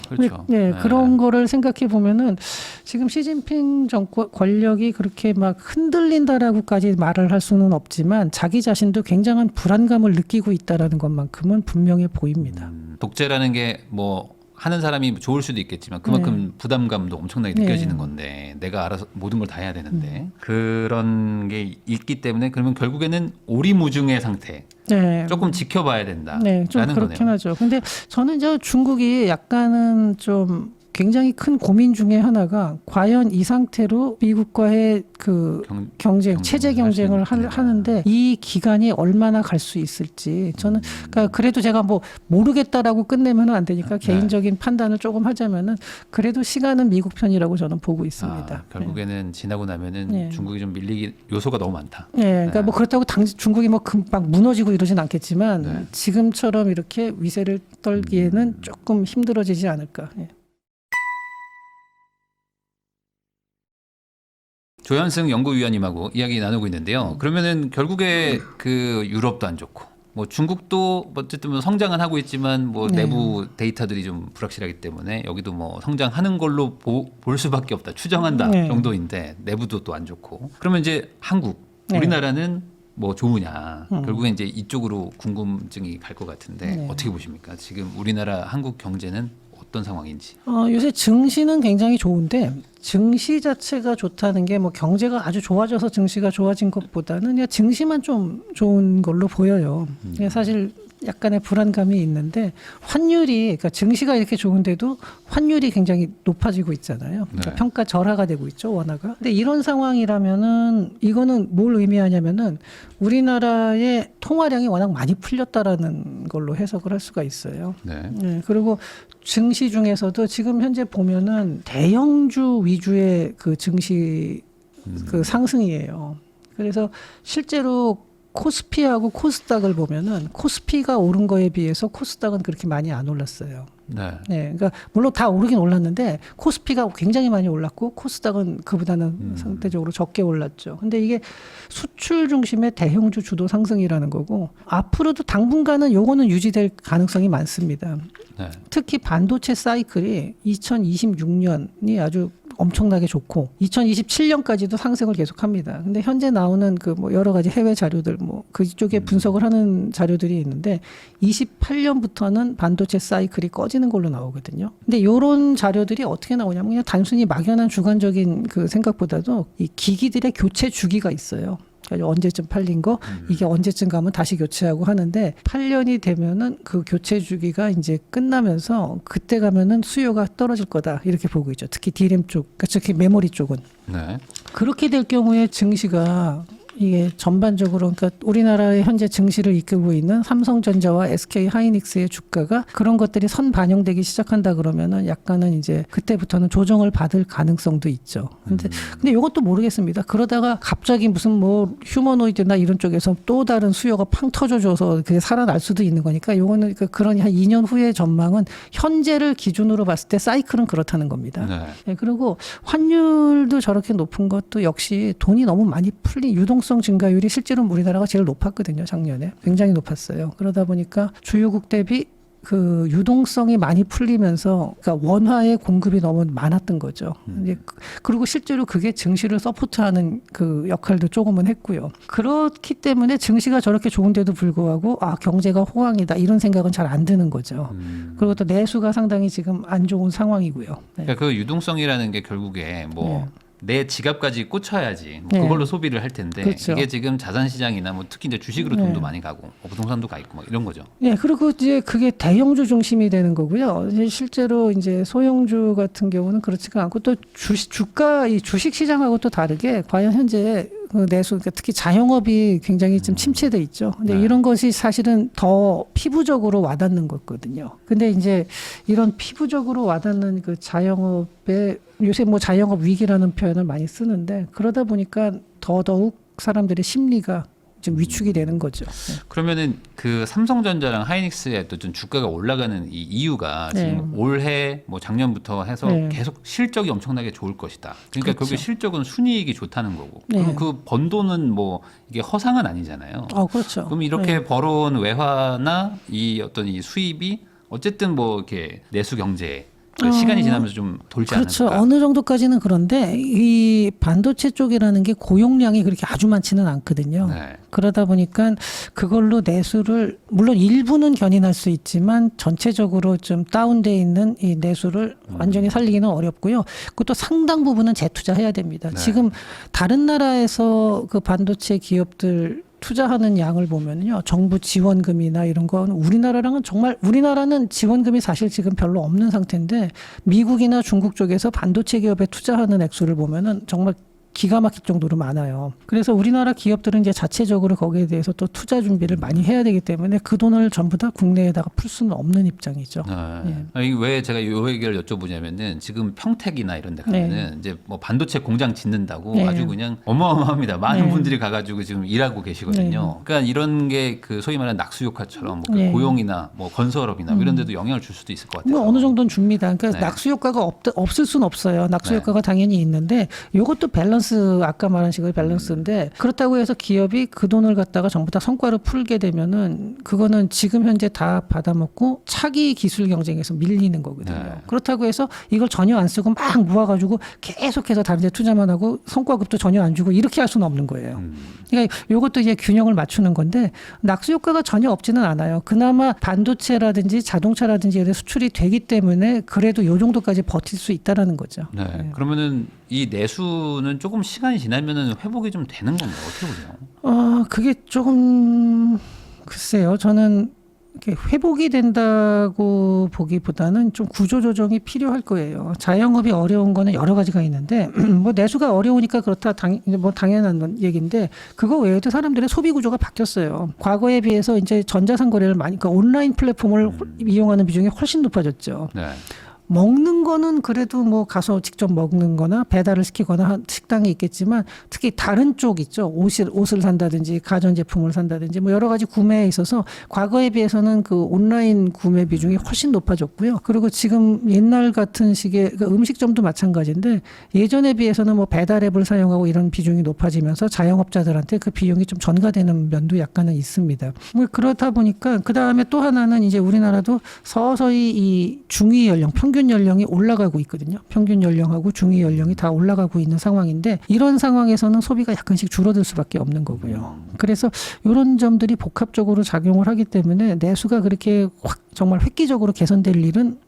그렇죠. 네, 그런 거를 생각해 보면은 지금 시진핑 정권 권력이 그렇게 막 흔들린다라고까지 말을 할 수는 없지만 자기 자신도 굉장한 불안감을 느끼고 있다라는 것만큼은 분명해 보입니다. 독재라는 게 뭐 하는 사람이 좋을 수도 있겠지만 그만큼 부담감도 엄청나게 느껴지는 건데 내가 알아서 모든 걸 다 해야 되는데 그런 게 있기 때문에 그러면 결국에는 오리무중의 상태. 조금 지켜봐야 된다. 네, 좀 그렇긴 하죠. 근데 저는 이제 중국이 약간은 좀 굉장히 큰 고민 중에 하나가 과연 이 상태로 미국과의 그 경쟁, 체제 경쟁을 하는데 이 기간이 얼마나 갈 수 있을지 저는 그러니까 그래도 제가 뭐 모르겠다라고 끝내면 안 되니까 개인적인 판단을 조금 하자면은 그래도 시간은 미국 편이라고 저는 보고 있습니다. 결국에는 지나고 나면은 중국이 좀 밀리기 요소가 너무 많다. 그러니까 뭐 그렇다고 중국이 뭐 금방 무너지고 이러진 않겠지만 지금처럼 이렇게 위세를 떨기에는 조금 힘들어지지 않을까. 조현승 연구위원님하고 이야기 나누고 있는데요. 그러면은 결국에 그 유럽도 안 좋고 뭐 중국도 어쨌든 뭐 성장은 하고 있지만 뭐 내부 데이터들이 좀 불확실하기 때문에 여기도 뭐 성장하는 걸로 볼 수밖에 없다. 추정한다 정도인데 내부도 또 안 좋고. 그러면 이제 한국, 우리나라는 뭐 좋으냐. 결국엔 이제 이쪽으로 궁금증이 갈 것 같은데 어떻게 보십니까? 지금 우리나라 한국 경제는 어떤 상황인지. 요새 증시는 굉장히 좋은데 증시 자체가 좋다는 게 뭐 경제가 아주 좋아져서 증시가 좋아진 것보다는 그냥 증시만 좀 좋은 걸로 보여요. 사실 약간의 불안감이 있는데 환율이 그러니까 증시가 이렇게 좋은데도 환율이 굉장히 높아지고 있잖아요. 그러니까 평가 절하가 되고 있죠, 원화가. 근데 이런 상황이라면은 이거는 뭘 의미하냐면은 우리나라의 통화량이 워낙 많이 풀렸다라는 걸로 해석을 할 수가 있어요. 그리고 증시 중에서도 지금 현재 보면은 대형주 위주의 그 증시 그 상승이에요. 그래서 실제로 코스피하고 코스닥을 보면은 코스피가 오른 거에 비해서 코스닥은 그렇게 많이 안 올랐어요. 그러니까 물론 다 오르긴 올랐는데 코스피가 굉장히 많이 올랐고 코스닥은 그보다는 상대적으로 적게 올랐죠. 근데 이게 수출 중심의 대형주 주도 상승이라는 거고 앞으로도 당분간은 요거는 유지될 가능성이 많습니다. 특히 반도체 사이클이 2026년이 아주 엄청나게 좋고 2027년까지도 상승을 계속합니다. 근데 현재 나오는 그 뭐 여러 가지 해외 자료들 뭐 그쪽에 분석을 하는 자료들이 있는데 28년부터는 반도체 사이클이 꺼지는 걸로 나오거든요. 근데 이런 자료들이 어떻게 나오냐면 그냥 단순히 막연한 주관적인 그 생각보다도 이 기기들의 교체 주기가 있어요. 언제쯤 팔린 거 이게 언제쯤 가면 다시 교체하고 하는데 8년이 되면은 그 교체 주기가 이제 끝나면서 그때 가면은 수요가 떨어질 거다 이렇게 보고 있죠. 특히 DRAM 쪽, 특히 메모리 쪽은. 그렇게 될 경우에 증시가 이게 전반적으로 그러니까 우리나라의 현재 증시를 이끌고 있는 삼성전자와 SK 하이닉스의 주가가 그런 것들이 선 반영되기 시작한다 그러면은 약간은 이제 그때부터는 조정을 받을 가능성도 있죠. 근데 이것도 모르겠습니다. 그러다가 갑자기 무슨 뭐 휴머노이드나 이런 쪽에서 또 다른 수요가 팡 터져줘서 그게 살아날 수도 있는 거니까 요거는 그런 한 2년 후의 전망은 현재를 기준으로 봤을 때 사이클은 그렇다는 겁니다. 그리고 환율도 저렇게 높은 것도 역시 돈이 너무 많이 풀린 유동성 증가율이 실제로 우리나라가 제일 높았거든요. 작년에 굉장히 높았어요. 그러다 보니까 주요국 대비 그 유동성이 많이 풀리면서 그러니까 원화의 공급이 너무 많았던 거죠. 그리고 실제로 그게 증시를 서포트하는 그 역할도 조금은 했고요. 그렇기 때문에 증시가 저렇게 좋은데도 불구하고 경제가 호황이다 이런 생각은 잘 안 드는 거죠. 그리고 또 내수가 상당히 지금 안 좋은 상황이고요. 그러니까 그 유동성이라는 게 결국에 뭐 내 지갑까지 꽂혀야지 뭐 그걸로 소비를 할 텐데 이게 지금 자산 시장이나 뭐 특히 이제 주식으로 돈도 많이 가고 부동산도 가 있고 막 이런 거죠. 그리고 이제 그게 대형주 중심이 되는 거고요. 실제로 이제 소형주 같은 경우는 그렇지가 않고 또 주가 이 주식 시장하고 또 다르게 과연 현재 그 내수 그러니까 특히 자영업이 굉장히 좀 침체돼 있죠. 근데 이런 것이 사실은 더 피부적으로 와닿는 거거든요. 근데 이제 이런 피부적으로 와닿는 그 자영업에 요새 뭐 자영업 위기라는 표현을 많이 쓰는데 그러다 보니까 더더욱 사람들의 심리가 좀 위축이 되는 거죠. 그러면은 그 삼성전자랑 하이닉스의 또 좀 주가가 올라가는 이 이유가 지금 올해 뭐 작년부터 해서 계속 실적이 엄청나게 좋을 것이다. 그러니까 결국 실적은 순이익이 좋다는 거고. 그럼 그 번 돈은 뭐 이게 허상은 아니잖아요. 그렇죠. 그럼 이렇게 벌어온 외화나 이 어떤 이 수입이 어쨌든 뭐 이렇게 내수 경제에 시간이 지나면서 좀 돌지 않을까? 그렇죠. 어느 정도까지는 그런데 이 반도체 쪽이라는 게 고용량이 그렇게 아주 많지는 않거든요. 그러다 보니까 그걸로 내수를 물론 일부는 견인할 수 있지만 전체적으로 좀 다운돼 있는 이 내수를 완전히 살리기는 어렵고요. 그것도 상당 부분은 재투자해야 됩니다. 지금 다른 나라에서 그 반도체 기업들 투자하는 양을 보면요, 정부 지원금이나 이런 건 우리나라랑은 정말 우리나라는 지원금이 사실 지금 별로 없는 상태인데 미국이나 중국 쪽에서 반도체 기업에 투자하는 액수를 보면은 정말 기가 막힐 정도로 많아요. 그래서 우리나라 기업들은 이제 자체적으로 거기에 대해서 또 투자 준비를 많이 해야 되기 때문에 그 돈을 전부 다 국내에다가 풀 수는 없는 입장이죠. 네. 왜 제가 이 얘기를 여쭤보냐면은 지금 평택이나 이런 데 가면은 이제 뭐 반도체 공장 짓는다고 네. 아주 그냥 어마어마합니다. 많은 네. 분들이 가가지고 지금 일하고 계시거든요. 그러니까 이런 게 그 소위 말하는 낙수효과처럼 뭐그 네. 고용이나 뭐 건설업이나 뭐 이런 데도 영향을 줄 수도 있을 것 같아요. 뭐 어느 정도는 줍니다. 그러니까 네. 낙수 효과가 없을 수는 없어요. 낙수 효과가 당연히 있는데 이것도 밸런스, 아까 말한 식의 밸런스인데 그렇다고 해서 기업이 그 돈을 갖다가 전부 다 성과로 풀게 되면은 그거는 지금 현재 다 받아먹고 차기 기술 경쟁에서 밀리는 거거든요. 네. 그렇다고 해서 이걸 전혀 안 쓰고 막 모아가지고 계속해서 다른 데 투자만 하고 성과급도 전혀 안 주고 이렇게 할 수는 없는 거예요. 그러니까 이것도 이제 균형을 맞추는 건데 낙수 효과가 전혀 없지는 않아요. 그나마 반도체라든지 자동차라든지 이런 수출이 되기 때문에 그래도 요 정도까지 버틸 수 있다라는 거죠. 네. 그러면은 이 내수는 조금 시간이 지나면은 회복이 좀 되는 건가요? 어떻게 보세요? 그게 조금 글쎄요. 저는 이렇게 회복이 된다고 보기보다는 좀 구조조정이 필요할 거예요. 자영업이 어려운 거는 여러 가지가 있는데 뭐 내수가 어려우니까 그렇다 뭐 당연한 얘기인데 그거 외에도 사람들의 소비 구조가 바뀌었어요. 과거에 비해서 이제 전자상거래를 많이 그러니까 온라인 플랫폼을 이용하는 비중이 훨씬 높아졌죠. 네. 먹는 거는 그래도 뭐 가서 직접 먹는 거나 배달을 시키거나 식당이 있겠지만 특히 다른 쪽 있죠. 옷을 산다든지 가전제품을 산다든지 뭐 여러 가지 구매에 있어서 과거에 비해서는 그 온라인 구매 비중이 훨씬 높아졌고요. 그리고 지금 옛날 같은 식의 그 음식점도 마찬가지인데 예전에 비해서는 뭐 배달 앱을 사용하고 이런 비중이 높아지면서 자영업자들한테 그 비용이 좀 전가되는 면도 약간은 있습니다. 뭐 그렇다 보니까 그 다음에 또 하나는 이제 우리나라도 서서히 이 중위 연령, 평균 연령이 올라가고 있거든요. 평균 연령하고 중위 연령이 다 올라가고 있는 상황인데 이런 상황에서는 소비가 약간씩 줄어들 수밖에 없는 거고요. 그래서 이런 점들이 복합적으로 작용을 하기 때문에 내수가 그렇게 확 정말 획기적으로 개선될 일은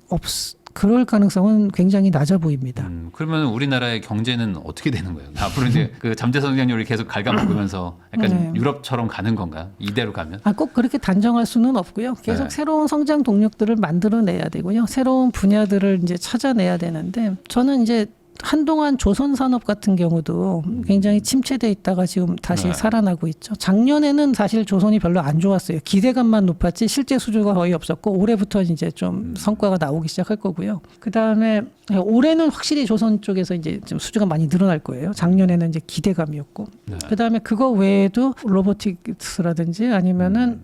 그럴 가능성은 굉장히 낮아 보입니다. 그러면 우리나라의 경제는 어떻게 되는 거예요? 앞으로 이제 그 잠재 성장률을 계속 갉아먹으면서 약간 유럽처럼 가는 건가요? 이대로 가면? 꼭 그렇게 단정할 수는 없고요. 계속 새로운 성장 동력들을 만들어내야 되고요. 새로운 분야들을 이제 찾아내야 되는데 저는 이제 한동안 조선산업 같은 경우도 굉장히 침체돼 있다가 지금 다시 살아나고 있죠. 작년에는 사실 조선이 별로 안 좋았어요. 기대감만 높았지 실제 수주가 거의 없었고 올해부터 이제 좀 성과가 나오기 시작할 거고요. 그 다음에 올해는 확실히 조선 쪽에서 이제 좀 수주가 많이 늘어날 거예요. 작년에는 이제 기대감이었고. 그 다음에 그거 외에도 로보틱스라든지 아니면은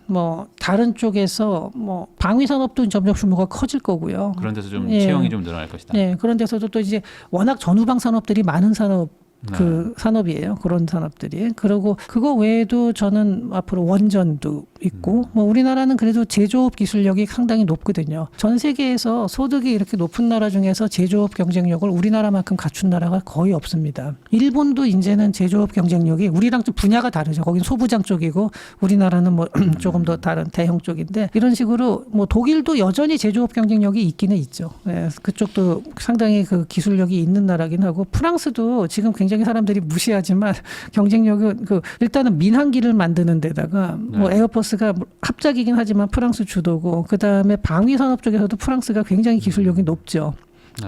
뭐 다른 쪽에서 뭐 방위 산업도 점점 규모가 커질 거고요. 그런 데서 좀 채용이 좀 늘어날 것이다. 네, 그런 데서도 또 이제 워낙 전후방 산업들이 많은 산업이에요. 그런 산업들이. 그리고 그거 외에도 저는 앞으로 원전도 있고 뭐 우리나라는 그래도 제조업 기술력이 상당히 높거든요. 전 세계에서 소득이 이렇게 높은 나라 중에서 제조업 경쟁력을 우리나라만큼 갖춘 나라가 거의 없습니다. 일본도 이제는 제조업 경쟁력이 우리랑 좀 분야가 다르죠. 거긴 소부장 쪽이고 우리나라는 뭐 조금 더 다른 대형 쪽인데 이런 식으로 뭐 독일도 여전히 제조업 경쟁력이 있기는 있죠. 네, 그쪽도 상당히 그 기술력이 있는 나라긴 하고 프랑스도 지금 굉장히 사람들이 무시하지만 경쟁력은 그 일단은 민항기를 만드는 데다가 뭐 에어버스가 합작이긴 하지만 프랑스 주도고 그 다음에 방위 산업 쪽에서도 프랑스가 굉장히 기술력이 높죠.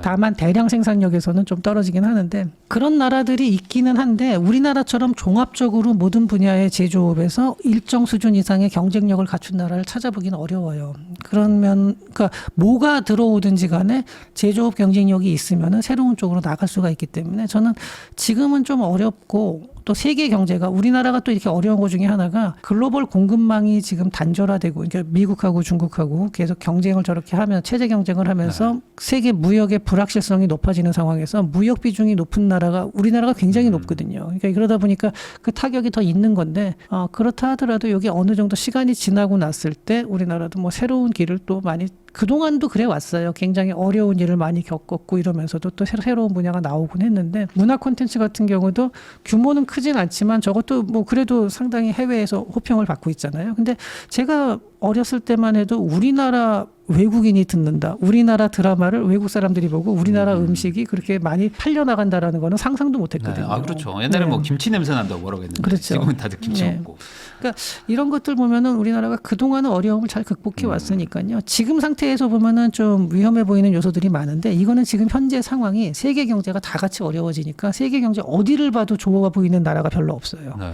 다만 대량 생산력에서는 좀 떨어지긴 하는데 그런 나라들이 있기는 한데 우리나라처럼 종합적으로 모든 분야의 제조업에서 일정 수준 이상의 경쟁력을 갖춘 나라를 찾아보기는 어려워요. 그러면 그러니까 뭐가 들어오든지 간에 제조업 경쟁력이 있으면은 새로운 쪽으로 나갈 수가 있기 때문에 저는 지금은 좀 어렵고 또 세계 경제가 우리나라가 또 이렇게 어려운 것 중에 하나가 글로벌 공급망이 지금 단절화되고 그러니까 미국하고 중국하고 계속 경쟁을 저렇게 하면 체제 경쟁을 하면서 세계 무역의 불확실성이 높아지는 상황에서 무역 비중이 높은 나라가 우리나라가 굉장히 높거든요. 그러니까 그러다 보니까 그 타격이 더 있는 건데 그렇다 하더라도 여기 어느 정도 시간이 지나고 났을 때 우리나라도 뭐 새로운 길을 또 많이 그동안도 그래 왔어요. 굉장히 어려운 일을 많이 겪었고 이러면서도 또 새로운 분야가 나오곤 했는데 문화 콘텐츠 같은 경우도 규모는 크진 않지만 저것도 뭐 그래도 상당히 해외에서 호평을 받고 있잖아요. 근데 제가 어렸을 때만 해도 우리나라 외국인이 듣는다. 우리나라 드라마를 외국 사람들이 보고 우리나라 음식이 그렇게 많이 팔려나간다라는 거는 상상도 못했거든요. 아 그렇죠. 옛날에 뭐 김치 냄새 난다고 뭐라고 했는데 그렇죠. 지금은 다들 김치 네. 먹고. 그러니까 이런 것들 보면은 우리나라가 그동안은 어려움을 잘 극복해 왔으니까요. 지금 상태에서 보면은 좀 위험해 보이는 요소들이 많은데 이거는 지금 현재 상황이 세계 경제가 다 같이 어려워지니까 세계 경제 어디를 봐도 좋아 보이는 나라가 별로 없어요. 네.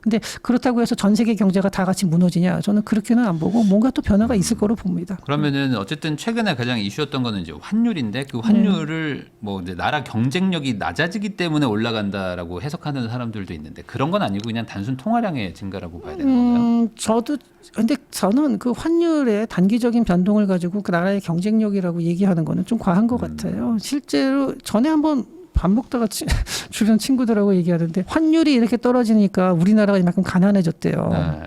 근데 그렇다고 해서 전 세계 경제가 다 같이 무너지냐? 저는 그렇게는 안 보고 뭔가 또 변화가 있을 거로 봅니다. 그러면은 어쨌든 최근에 가장 이슈였던 거는 이제 환율인데 그 환율을 뭐 이제 나라 경쟁력이 낮아지기 때문에 올라간다라고 해석하는 사람들도 있는데 그런 건 아니고 그냥 단순 통화량의 증가라고 봐야 되는 건가요? 근데 저는 그 환율의 단기적인 변동을 가지고 그 나라의 경쟁력이라고 얘기하는 거는 좀 과한 것 같아요. 실제로 전에 한번 밥 먹다가 주변 친구들하고 얘기하는데 환율이 이렇게 떨어지니까 우리나라가 이만큼 가난해졌대요. 네.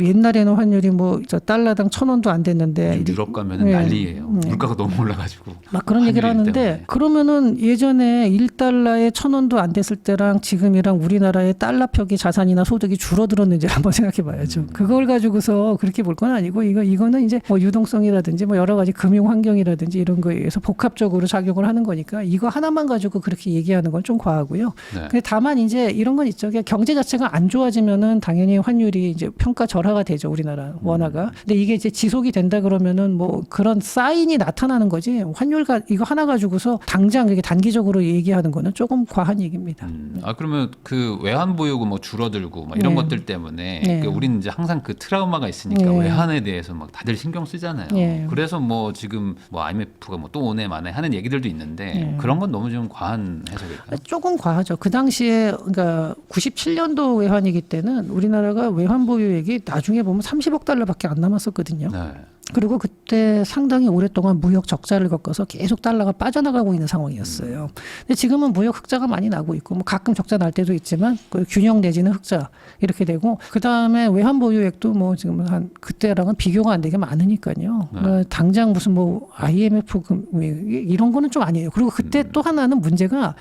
옛날에는 환율이 뭐 저 달러당 1,000원도 안 됐는데 유럽 가면은 네. 난리예요. 네. 물가가 너무 올라가지고. 막 그런 얘기를 환율 하는데 때문에. 그러면은 예전에 1달러에 1,000원도 안 됐을 때랑 지금이랑 우리나라의 달러표기 자산이나 소득이 줄어들었는지 한번 생각해 봐야죠. 그걸 가지고서 그렇게 볼 건 아니고 이거는 이제 뭐 유동성이라든지 뭐 여러 가지 금융 환경이라든지 이런 거에 의해서 복합적으로 작용을 하는 거니까 이거 하나만 가지고 그렇게 얘기하는 건 좀 과하고요. 네. 근데 다만 이제 이런 건 있죠. 경제 자체가 안 좋아지면은 당연히 환율이 이제 평가 절하가 되죠. 우리나라 원화가. 근데 이게 이제 지속이 된다 그러면은 뭐 그런 사인이 나타나는 거지. 환율가 이거 하나 가지고서 당장 이게 단기적으로 얘기하는 거는 조금 과한 얘기입니다. 아 그러면 그 외환 보유고 뭐 줄어들고 막 이런 네. 것들 때문에 네. 그 우리는 이제 항상 그 트라우마가 있으니까 네. 외환에 대해서 막 다들 신경 쓰잖아요. 네. 그래서 뭐 지금 뭐 IMF가 뭐 또 오네 마네 하는 얘기들도 있는데 네. 그런 건 너무 좀 과한 해석일까요? 조금 과하죠. 그 당시에 그러니까 97년도 외환위기 때는 우리나라가 외환 보유액이 나중에 보면 30억 달러밖에 안 남았었거든요. 네. 그리고 그때 상당히 오랫동안 무역 적자를 겪어서 계속 달러가 빠져나가고 있는 상황이었어요. 근데 지금은 무역 흑자가 많이 나고 있고 뭐 가끔 적자 날 때도 있지만 그 균형 내지는 흑자 이렇게 되고 그 다음에 외환 보유액도 뭐 지금 한 그때랑은 비교가 안 되게 많으니까요. 네. 뭐 당장 무슨 뭐 IMF 이런 거는 좀 아니에요. 그리고 그때 또 하나는 문제가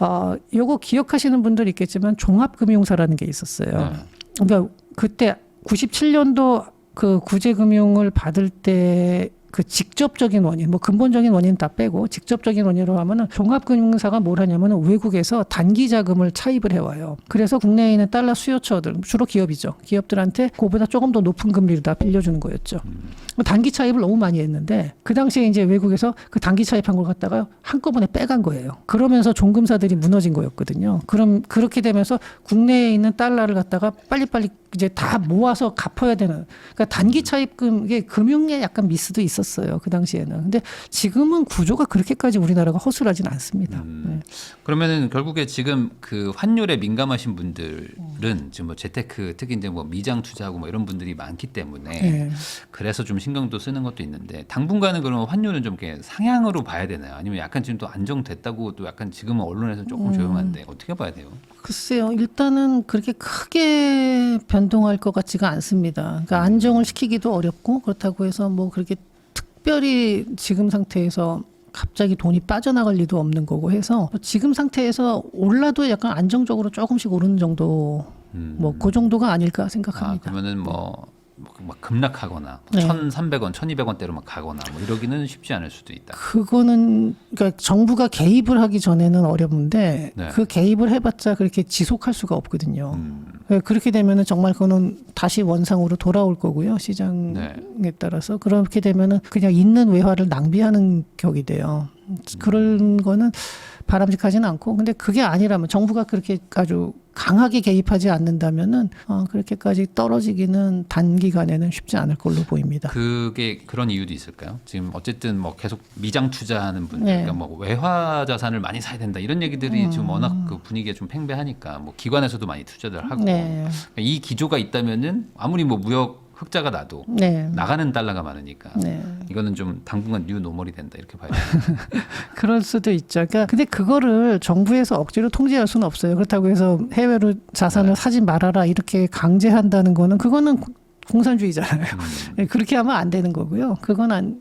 요거 기억하시는 분들 있겠지만 종합금융사라는 게 있었어요. 네. 그러니까 그때 97년도 그 구제금융을 받을 때 그 직접적인 원인, 뭐 근본적인 원인 다 빼고 직접적인 원인으로 하면은 종합금융사가 뭘 하냐면은 외국에서 단기 자금을 차입을 해와요. 그래서 국내에 있는 달러 수요처들, 주로 기업이죠. 기업들한테 그보다 조금 더 높은 금리를 다 빌려주는 거였죠. 단기 차입을 너무 많이 했는데 그 당시에 이제 외국에서 그 단기 차입한 걸 갖다가 한꺼번에 빼간 거예요. 그러면서 종금사들이 무너진 거였거든요. 그럼 그렇게 되면서 국내에 있는 달러를 갖다가 빨리빨리 이제 다 모아서 갚아야 되는. 그러니까 단기 차입금 이게 금융에 약간 미스도 있었어요. 그 당시에는. 근데 지금은 구조가 그렇게까지 우리나라가 허술하진 않습니다. 네. 그러면은 결국에 지금 그 환율에 민감하신 분들은 지금 뭐 재테크 특히 이제 뭐 미장 투자하고 뭐 이런 분들이 많기 때문에 네. 그래서 좀 신경도 쓰는 것도 있는데 당분간은 그러면 환율은 좀 이렇게 상향으로 봐야 되나요? 아니면 약간 지금 또 안정됐다고 또 약간 지금은 언론에서 조금 조용한데 어떻게 봐야 돼요? 글쎄요. 일단은 그렇게 크게 변동할 것 같지가 않습니다. 그러니까 안정을 시키기도 어렵고 그렇다고 해서 뭐 그렇게 특별히 지금 상태에서 갑자기 돈이 빠져나갈 리도 없는 거고 해서 지금 상태에서 올라도 약간 안정적으로 조금씩 오르는 정도 뭐 그 정도가 아닐까 생각합니다. 그러면은 뭐 막 급락하거나 네. 1,300원, 1,200원대로 막 가거나 뭐 이러기는 쉽지 않을 수도 있다. 그거는 그러니까 정부가 개입을 하기 전에는 어려운데 네. 그 개입을 해봤자 그렇게 지속할 수가 없거든요. 그렇게 되면은 정말 그거는 다시 원상으로 돌아올 거고요. 시장에 네. 따라서 그렇게 되면은 그냥 있는 외화를 낭비하는 격이 돼요. 그런 거는 바람직하지는 않고 근데 그게 아니라면 정부가 그렇게 아주 강하게 개입하지 않는다면은 그렇게까지 떨어지기는 단기간에는 쉽지 않을 걸로 보입니다. 그게 그런 이유도 있을까요? 지금 어쨌든 뭐 계속 미장 투자하는 분들, 네. 그러니까 뭐 외화 자산을 많이 사야 된다 이런 얘기들이 지금 워낙 그 분위기가 좀 팽배하니까 뭐 기관에서도 많이 투자를 하고 네. 이 기조가 있다면은 아무리 뭐 무역 흑자가 나도 네. 나가는 달러가 많으니까 네. 이거는 좀 당분간 뉴 노멀이 된다 이렇게 봐야 돼요. 그럴 수도 있죠. 그러니까 근데 그거를 정부에서 억지로 통제할 수는 없어요. 그렇다고 해서 해외로 자산을 네. 사지 말아라 이렇게 강제한다는 거는 그거는 공산주의잖아요. 그렇게 하면 안 되는 거고요.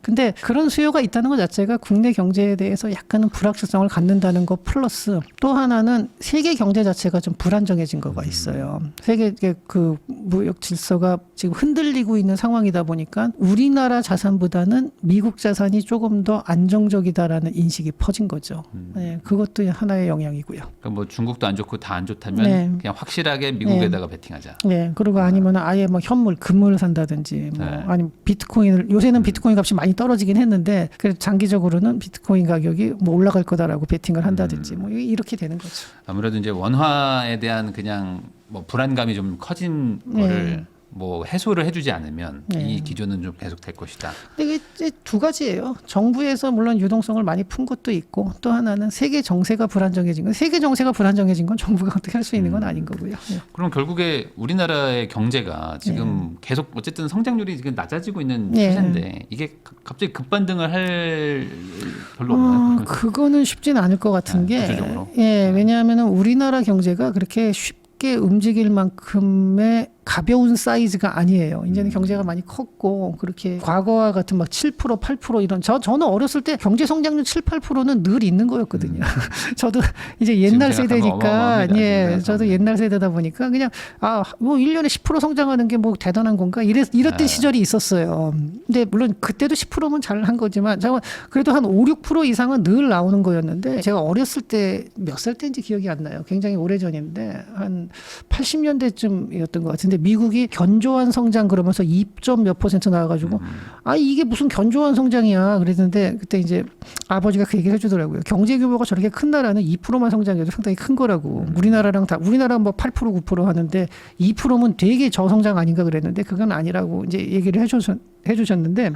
근데 그런 수요가 있다는 것 자체가 국내 경제에 대해서 약간은 불확실성을 갖는다는 것 플러스 또 하나는 세계 경제 자체가 좀 불안정해진 거가 있어요. 세계 그 무역 질서가 지금 흔들리고 있는 상황이다 보니까 우리나라 자산보다는 미국 자산이 조금 더 안정적이다라는 인식이 퍼진 거죠. 네, 그것도 하나의 영향이고요. 그러니까 뭐 중국도 안 좋고 다 안 좋다면 네. 그냥 확실하게 미국에다가 베팅하자. 네, 그리고 아니면 아예 뭐 현물, 금을 산다든지, 뭐 네. 아니면 비트코인을 요새는 비트코인 값이 많이 떨어지긴 했는데, 그래도 장기적으로는 비트코인 가격이 뭐 올라갈 거다라고 베팅을 한다든지, 뭐 이렇게 되는 거죠. 아무래도 이제 원화에 대한 그냥 뭐 불안감이 좀 커진 거를 뭐 해소를 해주지 않으면 이 기조는 좀 계속 될 것이다. 근데 이게 이제 두 가지예요. 정부에서 물론 유동성을 많이 푼 것도 있고 또 하나는 세계 정세가 불안정해진 건 세계 정세가 불안정해진 건 정부가 어떻게 할 수 있는 건 아닌 거고요. 네. 그럼 결국에 우리나라의 경제가 지금 계속 어쨌든 성장률이 지금 낮아지고 있는 네. 추세인데 이게 갑자기 급반등을 할 별로 없나요? 그거는 쉽지는 않을 것 같은 게 구조적으로. 왜냐하면 우리나라 경제가 그렇게 쉽게 움직일 만큼의 가벼운 사이즈가 아니에요. 이제는 경제가 많이 컸고 그렇게 과거와 같은 막 7%, 8% 이런 저는 어렸을 때 경제 성장률 7, 8%는 늘 있는 거였거든요. 저도 이제 옛날 지금 생각하면 세대니까 어마어마합니다, 저도 옛날 세대다 보니까 그냥 뭐 1년에 10% 성장하는 게 뭐 대단한 건가 이랬던 시절이 있었어요. 근데 물론 그때도 10%면 잘한 거지만 그래도 한 5, 6% 이상은 늘 나오는 거였는데 제가 어렸을 때 몇 살 때인지 기억이 안 나요. 굉장히 오래전인데 한 80년대쯤이었던 것 같은데 미국이 견조한 성장 그러면서 2점 몇 % 나와가지고 이게 무슨 견조한 성장이야 그랬는데 그때 이제 아버지가 그 얘기를 해주더라고요. 경제 규모가 저렇게 큰 나라는 2%만 성장해도 상당히 큰 거라고. 우리나라랑 우리나라 뭐 8% 9% 하는데 2%면 되게 저성장 아닌가 그랬는데 그건 아니라고 이제 얘기를 해주셨는데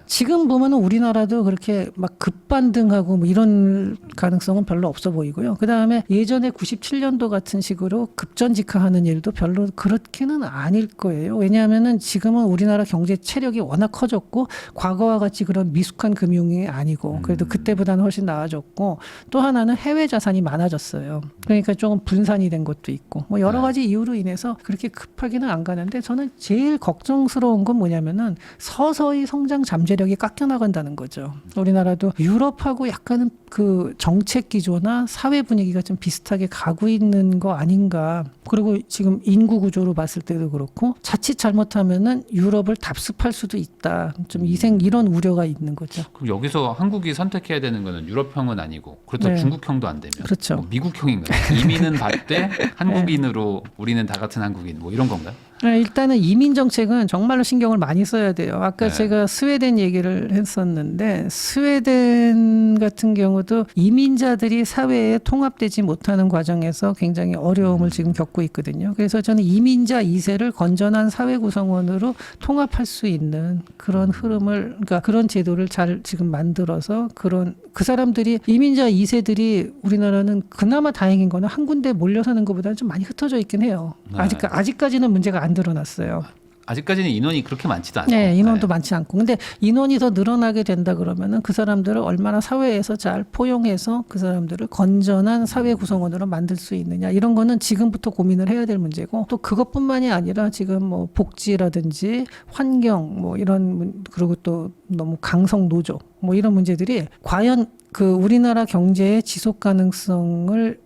지금 보면은 우리나라도 그렇게 막 급반등하고 뭐 이런 가능성은 별로 없어 보이고요. 그 다음에 예전에 97년도 같은 식으로 급전직하하는 일도 별로 그렇게는 아닐 거예요. 왜냐하면은 지금은 우리나라 경제 체력이 워낙 커졌고 과거와 같이 그런 미숙한 금융이 아니고 그래도 그때보다는 훨씬 나아졌고 또 하나는 해외 자산이 많아졌어요. 그러니까 조금 분산이 된 것도 있고 뭐 여러 가지 이유로 인해서 그렇게 급하게는 안 가는데 저는 제일 걱정스러운 건 뭐냐면은 서서히 성장 잠재력이 깎여 나간다는 거죠. 우리나라도 유럽하고 약간은 그 정책 기조나 사회 분위기가 좀 비슷하게 가고 있는 거 아닌가. 그리고 지금 인구 구조로 봤을 때도 그렇고 자칫 잘못하면은 유럽을 답습할 수도 있다. 좀 이런 우려가 있는 거죠. 그럼 여기서 한국이 선택해야 되는 거는 유럽형은 아니고 그렇다고 네. 중국형도 안 되면 그렇죠. 뭐 미국형인가요? 이민은 받되 한국인으로 우리는 다 같은 한국인 뭐 이런 건가요? 일단은 이민 정책은 정말로 신경을 많이 써야 돼요. 아까 네. 제가 스웨덴 얘기를 했었는데 스웨덴 같은 경우도 이민자들이 사회에 통합되지 못하는 과정에서 굉장히 어려움을 지금 겪고 있거든요. 그래서 저는 이민자 2세를 건전한 사회 구성원으로 통합할 수 있는 그런 흐름을 그러니까 그런 제도를 잘 지금 만들어서 그 사람들이 이민자 2세들이 우리나라는 그나마 다행인 거는 한 군데 몰려 사는 것보다는 좀 많이 흩어져 있긴 해요. 네. 아직까지는 문제가 안 드러났어요. 아직까지는 인원이 그렇게 많지도 않고. 네, 인원도 많지 않고. 근데 인원이 더 늘어나게 된다 그러면은 그 사람들을 얼마나 사회에서 잘 포용해서 그 사람들을 건전한 사회 구성원으로 만들 수 있느냐. 이런 거는 지금부터 고민을 해야 될 문제고 또 그것뿐만이 아니라 지금 뭐 복지라든지 환경 뭐 이런 그리고 또 너무 강성 노조 뭐 이런 문제들이 과연 그 우리나라 경제의 지속 가능성을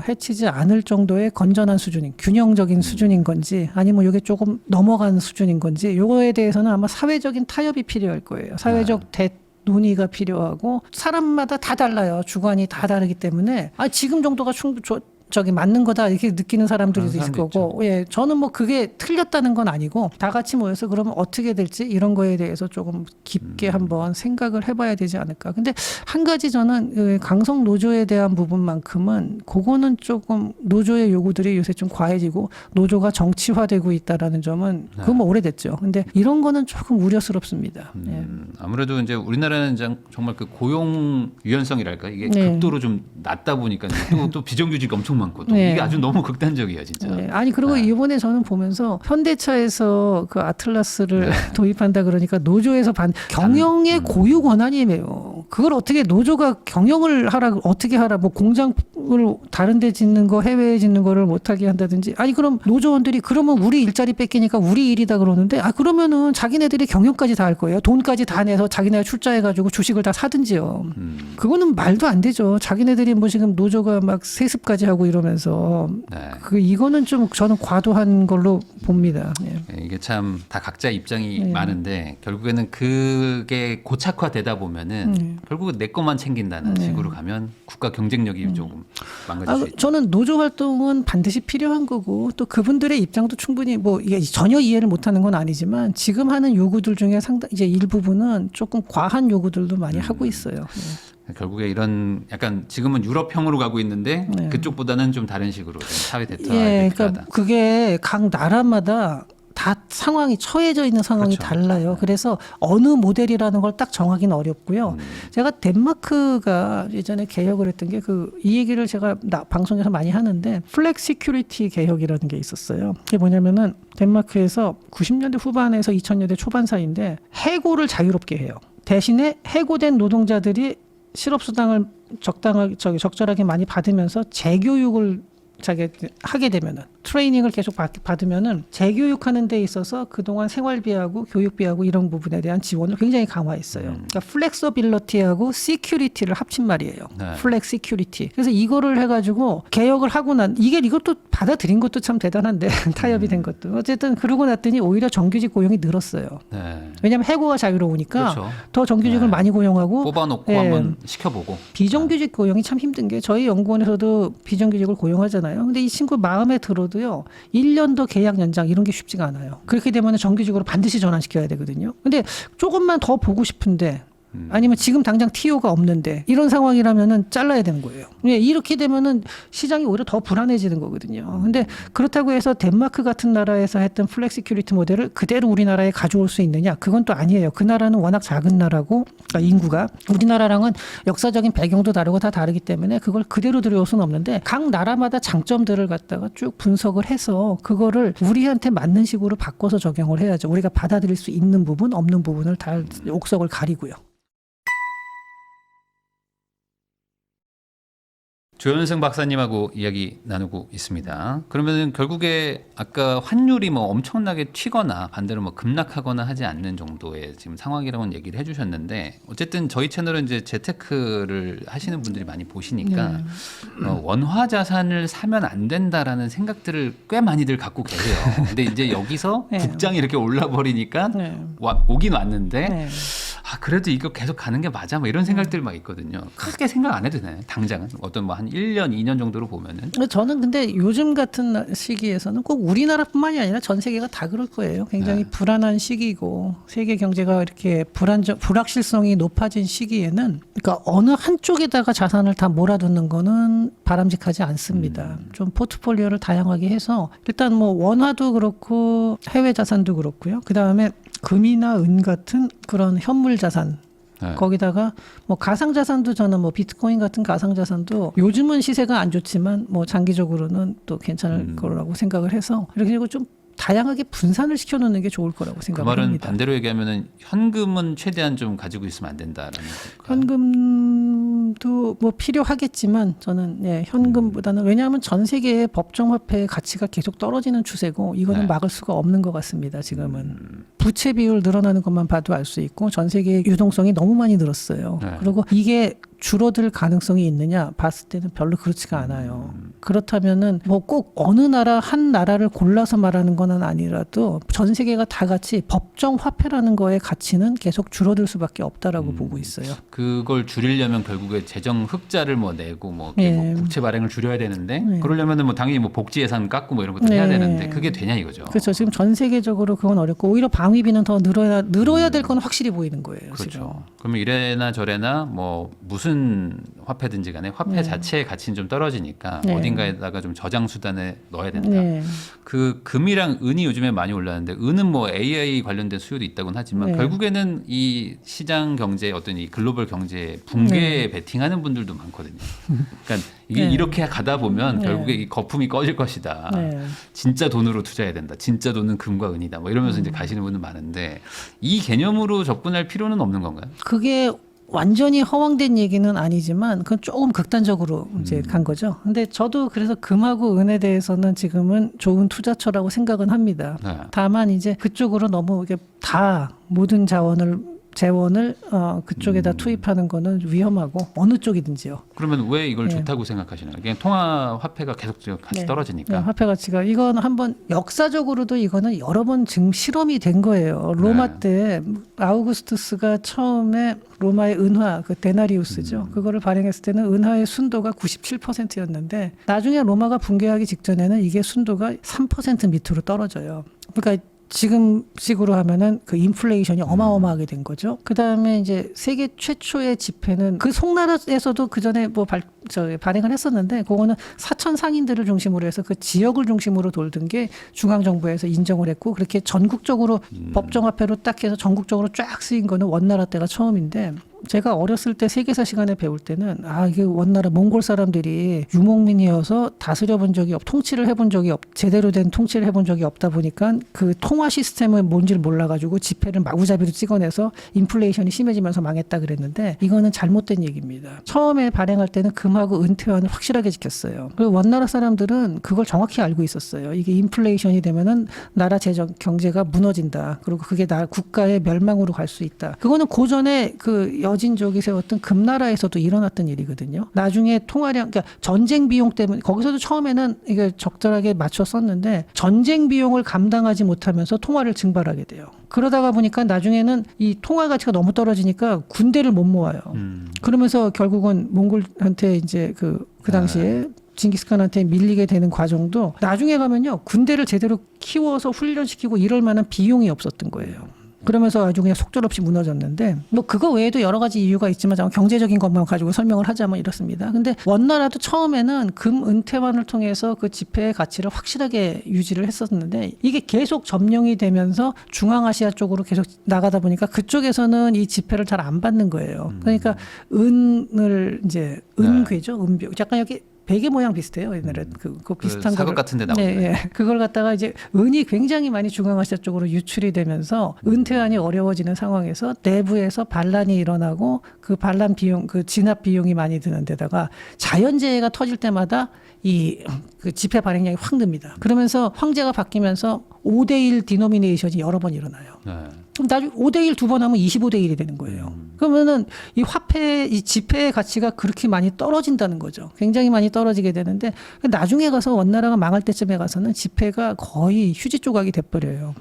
해치지 않을 정도의 건전한 수준인 균형적인 수준인 건지 아니면 이게 조금 넘어간 수준인 건지 요거에 대해서는 아마 사회적인 타협이 필요할 거예요. 사회적 논의가 필요하고 사람마다 다 달라요. 주관이 다 다르기 때문에 지금 정도가 맞는 거다 이렇게 느끼는 사람들이 있을 거고 예, 저는 뭐 그게 틀렸다는 건 아니고 다 같이 모여서 그러면 어떻게 될지 이런 거에 대해서 조금 깊게 한번 생각을 해봐야 되지 않을까. 근데 한 가지 저는 강성 노조에 대한 부분만큼은 그거는 조금 노조의 요구들이 요새 좀 과해지고 노조가 정치화되고 있다라는 점은 그건 뭐 오래됐죠. 근데 이런 거는 조금 우려스럽습니다. 예. 아무래도 이제 우리나라는 정말 그 고용 유연성이랄까 이게 극도로 좀 낮다 보니까 또 비정규직 엄청 많고 또 이게 아주 너무 극단적이에요, 진짜. 네. 아니 그리고 이번에 저는 보면서 현대차에서 그 아틀라스를 도입한다 그러니까 노조에서 경영의 고유 권한이에요. 그걸 어떻게 노조가 경영을 하라, 어떻게 하라, 뭐 공장을 다른 데 짓는 거, 해외에 짓는 거를 못하게 한다든지. 아니, 그럼 노조원들이 그러면 우리 일자리 뺏기니까 우리 일이다 그러는데, 그러면은 자기네들이 경영까지 다 할 거예요. 돈까지 다 내서 자기네가 출자해가지고 주식을 다 사든지요. 그거는 말도 안 되죠. 자기네들이 뭐 지금 노조가 막 세습까지 하고 이러면서. 네. 이거는 좀 저는 과도한 걸로 봅니다. 예. 이게 참 다 각자 입장이 네. 많은데 결국에는 그게 고착화되다 보면은 결국은 내 것만 챙긴다는 식으로 가면 국가 경쟁력이 조금 망가질 수 있죠. 저는 노조 활동은 반드시 필요한 거고 또 그분들의 입장도 충분히 뭐 이게 전혀 이해를 못하는 건 아니지만 지금 하는 요구들 중에 상당 이제 일부분은 조금 과한 요구들도 많이 하고 있어요. 네. 결국에 이런 약간 지금은 유럽형으로 가고 있는데 네. 그쪽보다는 좀 다른 식으로 좀 사회 대타가 예, 필요하다. 그러니까 그게 각 나라마다 다 상황이 처해져 있는 상황이 그렇죠. 달라요. 그래서 어느 모델이라는 걸 딱 정하기는 어렵고요. 제가 덴마크가 예전에 개혁을 했던 게 이 얘기를 제가 방송에서 많이 하는데 플렉시큐리티 개혁이라는 게 있었어요. 그게 뭐냐면은 덴마크에서 90년대 후반에서 2000년대 초반 사이인데 해고를 자유롭게 해요. 대신에 해고된 노동자들이 실업수당을 적절하게 많이 받으면서 재교육을 하게 되면은 트레이닝을 계속 받으면은 재교육하는 데 있어서 그동안 생활비하고 교육비하고 이런 부분에 대한 지원을 굉장히 강화했어요. 그러니까 플렉서빌리티하고 시큐리티를 합친 말이에요. 네. 플렉시큐리티. 그래서 이거를 해가지고 개혁을 하고 이것도 받아들인 것도 참 대단한데 타협이 된 것도 어쨌든 그러고 났더니 오히려 정규직 고용이 늘었어요. 네. 왜냐하면 해고가 자유로우니까 그렇죠. 더 정규직을 네. 많이 고용하고 뽑아놓고 예. 한번 시켜보고. 비정규직 고용이 참 힘든 게 저희 연구원에서도 비정규직을 고용하잖아요. 근데 이 친구 마음에 들어도요. 1년 더 계약 연장 이런 게 쉽지가 않아요. 그렇게 되면 정규직으로 반드시 전환시켜야 되거든요. 근데 조금만 더 보고 싶은데 아니면 지금 당장 TO가 없는데 이런 상황이라면은 잘라야 되는 거예요. 이렇게 되면은 시장이 오히려 더 불안해지는 거거든요. 근데 그렇다고 해서 덴마크 같은 나라에서 했던 플렉시큐리티 모델을 그대로 우리나라에 가져올 수 있느냐? 그건 또 아니에요. 그 나라는 워낙 작은 나라고 그러니까 인구가 우리나라랑은 역사적인 배경도 다르고 다 다르기 때문에 그걸 그대로 들여올 수는 없는데 각 나라마다 장점들을 갖다가 쭉 분석을 해서 그거를 우리한테 맞는 식으로 바꿔서 적용을 해야죠. 우리가 받아들일 수 있는 부분, 없는 부분을 다 옥석을 가리고요. 조현승 박사님하고 이야기 나누고 있습니다. 그러면 결국에 아까 환율이 뭐 엄청나게 튀거나 반대로 뭐 급락하거나 하지 않는 정도의 지금 상황이라고는 얘기를 해주셨는데 어쨌든 저희 채널은 이제 재테크를 하시는 분들이 많이 보시니까 원화 자산을 사면 안 된다라는 생각들을 꽤 많이들 갖고 계세요. 근데 이제 여기서 네. 국장이 이렇게 올라버리니까 네. 오긴 왔는데 네. 그래도 이거 계속 가는 게 맞아? 뭐 이런 생각들이 막 있거든요. 크게 생각 안 해도 되나요? 당장은. 어떤 뭐 한 1년, 2년 정도로 보면은. 저는 근데 요즘 같은 시기에서는 꼭 우리나라뿐만이 아니라 전 세계가 다 그럴 거예요. 굉장히 네. 불안한 시기고 세계 경제가 이렇게 불확실성이 높아진 시기에는 그러니까 어느 한쪽에다가 자산을 다 몰아두는 거는 바람직하지 않습니다. 좀 포트폴리오를 다양하게 해서 일단 뭐 원화도 그렇고 해외 자산도 그렇고요. 그다음에 금이나 은 같은 그런 현물 자산 네. 거기다가 뭐 가상 자산도 저는 뭐 비트코인 같은 가상 자산도 요즘은 시세가 안 좋지만 뭐 장기적으로는 또 괜찮을 거라고 생각을 해서 이렇게 해서 좀 다양하게 분산을 시켜놓는 게 좋을 거라고 그 생각을 말은 합니다. 반대로 얘기하면은 현금은 최대한 좀 가지고 있으면 안 된다라는 건가요? 현금도 뭐 필요하겠지만 저는 현금보다는 왜냐하면 전 세계의 법정 화폐의 가치가 계속 떨어지는 추세고 이거는 네. 막을 수가 없는 것 같습니다. 지금은 부채 비율 늘어나는 것만 봐도 알 수 있고 전 세계의 유동성이 너무 많이 늘었어요. 네. 그리고 이게 줄어들 가능성이 있느냐 봤을 때는 별로 그렇지가 않아요. 그렇다면은 뭐 꼭 어느 나라 한 나라를 골라서 말하는 건 아니라도 전 세계가 다 같이 법정 화폐라는 거의 가치는 계속 줄어들 수밖에 없다라고 보고 있어요. 그걸 줄이려면 결국에 재정 흑자를 뭐 내고 뭐, 네. 뭐 국채 발행을 줄여야 되는데 네. 그러려면은 뭐 당연히 뭐 복지 예산 깎고 뭐 이런 것들 해야 네. 되는데 그게 되냐 이거죠. 그렇죠. 지금 전 세계적으로 그건 어렵고 오히려 방위비는 더 늘어야 될 건 확실히 보이는 거예요. 그렇죠. 지금. 그러면 이래나 저래나 뭐 무슨 화폐든지 간에 화폐 자체의 가치는 좀 떨어지니까 네. 어딘가에다가 좀 저장 수단에 넣어야 된다. 네. 그 금이랑 은이 요즘에 많이 올랐는데 은은 뭐 AI 관련된 수요도 있다고는 하지만 네. 결국에는 이 시장 경제 어떤 이 글로벌 경제 붕괴에 베팅하는 분들도 많거든요. 그러니까 이게 네. 이렇게 가다 보면 네. 결국에 이 거품이 꺼질 것이다. 네. 진짜 돈으로 투자해야 된다. 진짜 돈은 금과 은이다. 뭐 이러면서 이제 가시는 분들 많은데 이 개념으로 접근할 필요는 없는 건가요? 그게 완전히 허황된 얘기는 아니지만 그건 조금 극단적으로 이제 간 거죠. 근데 저도 그래서 금하고 은에 대해서는 지금은 좋은 투자처라고 생각은 합니다. 네. 다만 이제 그쪽으로 너무 이게 다 모든 재원을 그쪽에다 투입하는 거는 위험하고 어느 쪽이든지요. 그러면 왜 이걸 네. 좋다고 생각하시나요? 그냥 통화 화폐가 계속 같이 네. 떨어지니까. 네, 화폐 가치가 이건 한번 역사적으로도 이거는 여러 번 실험이 된 거예요. 로마 때 아우구스투스가 처음에 로마의 은화 그 데나리우스죠. 그거를 발행했을 때는 은하의 순도가 97%였는데 나중에 로마가 붕괴하기 직전에는 이게 순도가 3% 밑으로 떨어져요. 그러니까 지금식으로 하면은 그 인플레이션이 어마어마하게 된 거죠. 그 다음에 이제 세계 최초의 지폐는 그 송나라에서도 그 전에 뭐 발행을 했었는데 그거는 사천 상인들을 중심으로 해서 그 지역을 중심으로 돌던 게 중앙 정부에서 인정을 했고 그렇게 전국적으로 법정화폐로 딱 해서 전국적으로 쫙 쓰인 거는 원나라 때가 처음인데 제가 어렸을 때 세계사 시간에 배울 때는 이게 원나라 몽골 사람들이 유목민이어서 다스려 본 적이 통치를 해본 적이 제대로 된 통치를 해본 적이 없다 보니까 그 통화 시스템은 뭔지를 몰라가지고 지폐를 마구잡이로 찍어내서 인플레이션이 심해지면서 망했다 그랬는데 이거는 잘못된 얘기입니다. 처음에 발행할 때는 금하고 은퇴환을 확실하게 지켰어요. 그리고 원나라 사람들은 그걸 정확히 알고 있었어요. 이게 인플레이션이 되면은 나라 재정 경제가 무너진다. 그리고 그게 국가의 멸망으로 갈 수 있다. 그거는 고전에 그 여진족이 세웠던 금나라에서도 일어났던 일이거든요. 나중에 통화량, 그러니까 전쟁 비용 때문에 거기서도 처음에는 이게 적절하게 맞춰 썼는데 전쟁 비용을 감당하지 못하면서 통화를 증발하게 돼요. 그러다가 보니까 나중에는 이 통화 가치가 너무 떨어지니까 군대를 못 모아요. 그러면서 결국은 몽골한테 이제 그 당시에 징기스칸한테 밀리게 되는 과정도 나중에 가면요 군대를 제대로 키워서 훈련시키고 이럴 만한 비용이 없었던 거예요. 그러면서 아주 그냥 속절없이 무너졌는데 뭐 그거 외에도 여러 가지 이유가 있지만 경제적인 것만 가지고 설명을 하자면 이렇습니다. 근데 원나라도 처음에는 금 은퇴환을 통해서 그 지폐의 가치를 확실하게 유지를 했었는데 이게 계속 점령이 되면서 중앙아시아 쪽으로 계속 나가다 보니까 그쪽에서는 이 지폐를 잘 안 받는 거예요. 그러니까 은을 이제 은괴죠. 은biểu. 약간 여기 베개 모양 비슷해요. 옛날에 그거 비슷한 거 사극 같은 데 나오는 네, 그걸 갖다가 이제 은이 굉장히 많이 중앙아시아 쪽으로 유출이 되면서 은퇴환이 어려워지는 상황에서 내부에서 반란이 일어나고 그 반란 비용, 그 진압 비용이 많이 드는 데다가 자연재해가 터질 때마다 그 지폐 발행량이 확 늡니다. 그러면서 황제가 바뀌면서 5대1 디노미네이션이 여러 번 일어나요. 네. 그럼 나중에 5대1 두 번 하면 25대1이 되는 거예요. 그러면은 이 지폐의 가치가 그렇게 많이 떨어진다는 거죠. 굉장히 많이 떨어지게 되는데 나중에 가서 원나라가 망할 때쯤에 가서는 지폐가 거의 휴지 조각이 돼버려요.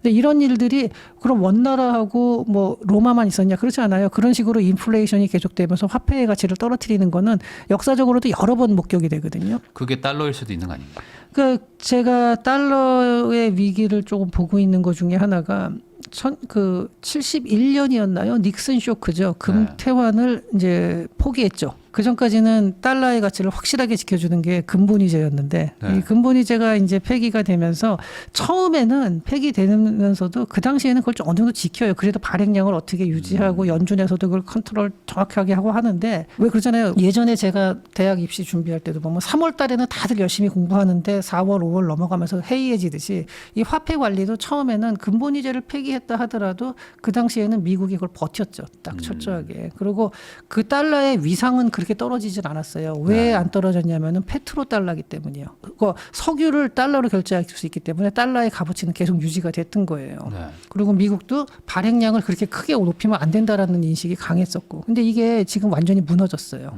근데 이런 일들이 그럼 원나라하고 뭐 로마만 있었냐? 그렇지 않아요. 그런 식으로 인플레이션이 계속되면서 화폐의 가치를 떨어뜨리는 거는 역사적으로도 여러 번 목격이 되거든요. 그게 달러일 수도 있는 거 아닌가요? 그러니까 제가 달러의 위기를 조금 보고 있는 것 중에 하나가 71년이었나요? 닉슨 쇼크죠. 금퇴환을 이제 포기했죠. 그 전까지는 달러의 가치를 확실하게 지켜주는 게 근본위제였는데 이 근본위제가 이제 폐기가 되면서 처음에는 폐기되면서도 그 당시에는 그걸 좀 어느 정도 지켜요. 그래도 발행량을 어떻게 유지하고 연준에서도 그걸 컨트롤 정확하게 하고 하는데 왜 그러잖아요. 예전에 제가 대학 입시 준비할 때도 보면 3월 달에는 다들 열심히 공부하는데 4월, 5월 넘어가면서 해이해지듯이 이 화폐 관리도 처음에는 근본위제를 폐기했다 하더라도 그 당시에는 미국이 그걸 버텼죠. 딱 철저하게. 그리고 그 달러의 위상은 그렇게 떨어지질 않았어요. 왜 안 떨어졌냐면은 페트로 달러기 때문이에요. 그 석유를 달러로 결제할 수 있기 때문에 달러의 값어치는 계속 유지가 됐던 거예요. 네. 그리고 미국도 발행량을 그렇게 크게 높이면 안 된다라는 인식이 강했었고. 근데 이게 지금 완전히 무너졌어요.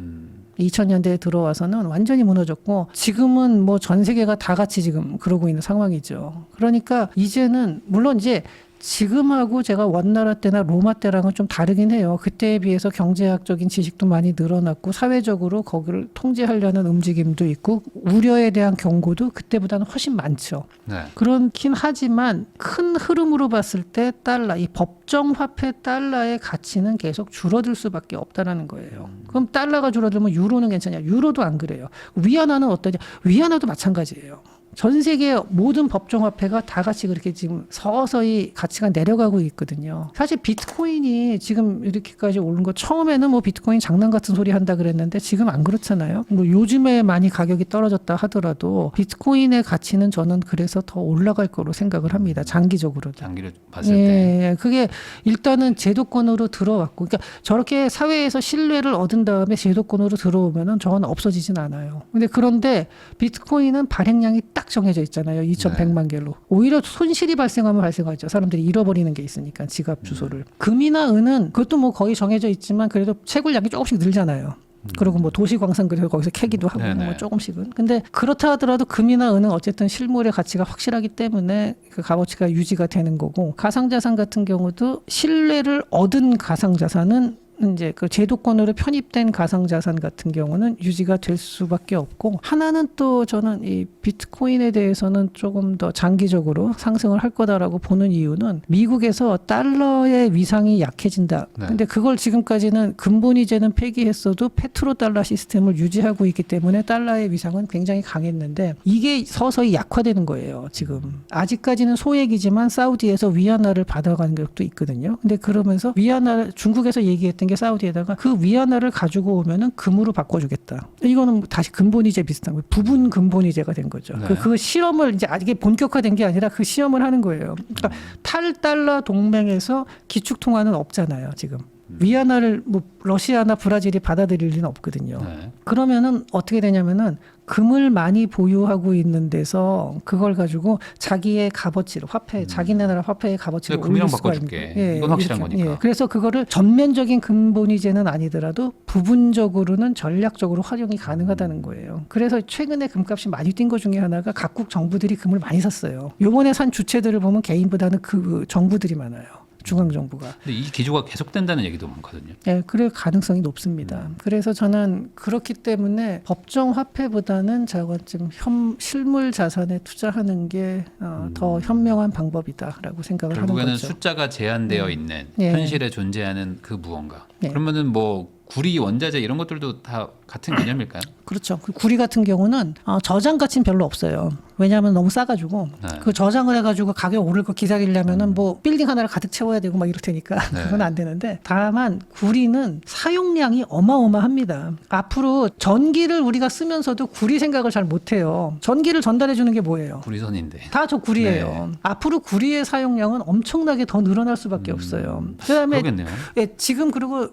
2000년대에 들어와서는 완전히 무너졌고 지금은 뭐 전 세계가 다 같이 지금 그러고 있는 상황이죠. 그러니까 이제는 물론 이제 지금하고 제가 원나라 때나 로마 때랑은 좀 다르긴 해요. 그때에 비해서 경제학적인 지식도 많이 늘어났고 사회적으로 거기를 통제하려는 움직임도 있고 우려에 대한 경고도 그때보다는 훨씬 많죠. 네. 그렇긴 하지만 큰 흐름으로 봤을 때 달러, 이 법정 화폐 달러의 가치는 계속 줄어들 수밖에 없다라는 거예요. 그럼 달러가 줄어들면 유로는 괜찮냐? 유로도 안 그래요. 위안화는 어떠냐? 위안화도 마찬가지예요. 전 세계 모든 법정화폐가 다 같이 그렇게 지금 서서히 가치가 내려가고 있거든요. 사실 비트코인이 지금 이렇게까지 오른 거 처음에는 뭐 비트코인 장난 같은 소리 한다 그랬는데 지금 안 그렇잖아요. 뭐 요즘에 많이 가격이 떨어졌다 하더라도 비트코인의 가치는 저는 그래서 더 올라갈 거로 생각을 합니다. 장기적으로. 장기를 봤을 때. 예, 그게 일단은 제도권으로 들어왔고, 그러니까 저렇게 사회에서 신뢰를 얻은 다음에 제도권으로 들어오면은 저건 없어지진 않아요. 그런데 비트코인은 발행량이 딱 정해져 있잖아요. 2,100만 개로. 오히려 손실이 발생하면 발생하죠. 사람들이 잃어버리는 게 있으니까 지갑 주소를. 금이나 은은 그것도 뭐 거의 정해져 있지만 그래도 채굴량이 조금씩 늘잖아요. 그리고 뭐 도시광산 그래서 거기서 캐기도 하고 뭐 조금씩은. 근데 그렇다 하더라도 금이나 은은 어쨌든 실물의 가치가 확실하기 때문에 그 값어치가 유지가 되는 거고, 가상자산 같은 경우도 신뢰를 얻은 가상자산은 이제 그 제도권으로 편입된 가상자산 같은 경우는 유지가 될 수밖에 없고, 하나는 또 저는 이 비트코인에 대해서는 조금 더 장기적으로 상승을 할 거다라고 보는 이유는 미국에서 달러의 위상이 약해진다. 근데 그걸 지금까지는 근본이제는 폐기했어도 페트로달러 시스템을 유지하고 있기 때문에 달러의 위상은 굉장히 강했는데 이게 서서히 약화되는 거예요. 지금 아직까지는 소액이지만 사우디에서 위안화를 받아가는 것도 있거든요. 근데 그러면서 위안화 중국에서 얘기했던 게 사우디에다가 그 위안화를 가지고 오면은 금으로 바꿔주겠다. 이거는 다시 근본이제 비슷한 거예요. 부분 근본이제가 된 거죠. 네. 그 시험을 이제 아직 본격화된 게 아니라 그 시험을 하는 거예요. 그러니까 탈달러 동맹에서 기축통화는 없잖아요. 지금. 위안화를 뭐 러시아나 브라질이 받아들일 리는 없거든요. 네. 그러면은 어떻게 되냐면은 금을 많이 보유하고 있는 데서 그걸 가지고 자기의 값어치를 화폐, 자기네 나라 화폐의 값어치를 금이랑 올릴 수가 바꿔줄게. 있는 이건 확실한 이렇게. 거니까. 그래서 그거를 전면적인 근본이제는 아니더라도 부분적으로는 전략적으로 활용이 가능하다는 거예요. 그래서 최근에 금값이 많이 뛴 것 중에 하나가 각국 정부들이 금을 많이 샀어요. 요번에 산 주체들을 보면 개인보다는 그 정부들이 많아요. 중앙정부가. 근데 이 기조가 계속된다는 얘기도 많거든요. 네, 그럴 가능성이 높습니다. 그래서 저는 그렇기 때문에 법정 화폐보다는 지금 실물 자산에 투자하는 게 더 현명한 방법이다라고 생각을 하는 결국에는 거죠. 숫자가 제한되어 있는 네. 현실에 존재하는 그 무언가. 네. 그러면은 뭐 구리, 원자재 이런 것들도 다 같은 개념일까요? 그렇죠. 그 구리 같은 경우는 저장 가치는 별로 없어요. 왜냐하면 너무 싸가지고 네. 그 저장을 해가지고 가격 오를 거 기다리려면은 뭐 빌딩 하나를 가득 채워야 되고 막 이럴 테니까 네. 그건 안 되는데, 다만 구리는 사용량이 어마어마합니다. 앞으로 전기를 우리가 쓰면서도 구리 생각을 잘 못해요. 전기를 전달해 주는 게 뭐예요? 구리선인데. 다 저 구리예요. 네. 앞으로 구리의 사용량은 엄청나게 더 늘어날 수밖에 없어요. 그다음에 그러겠네요. 지금 그리고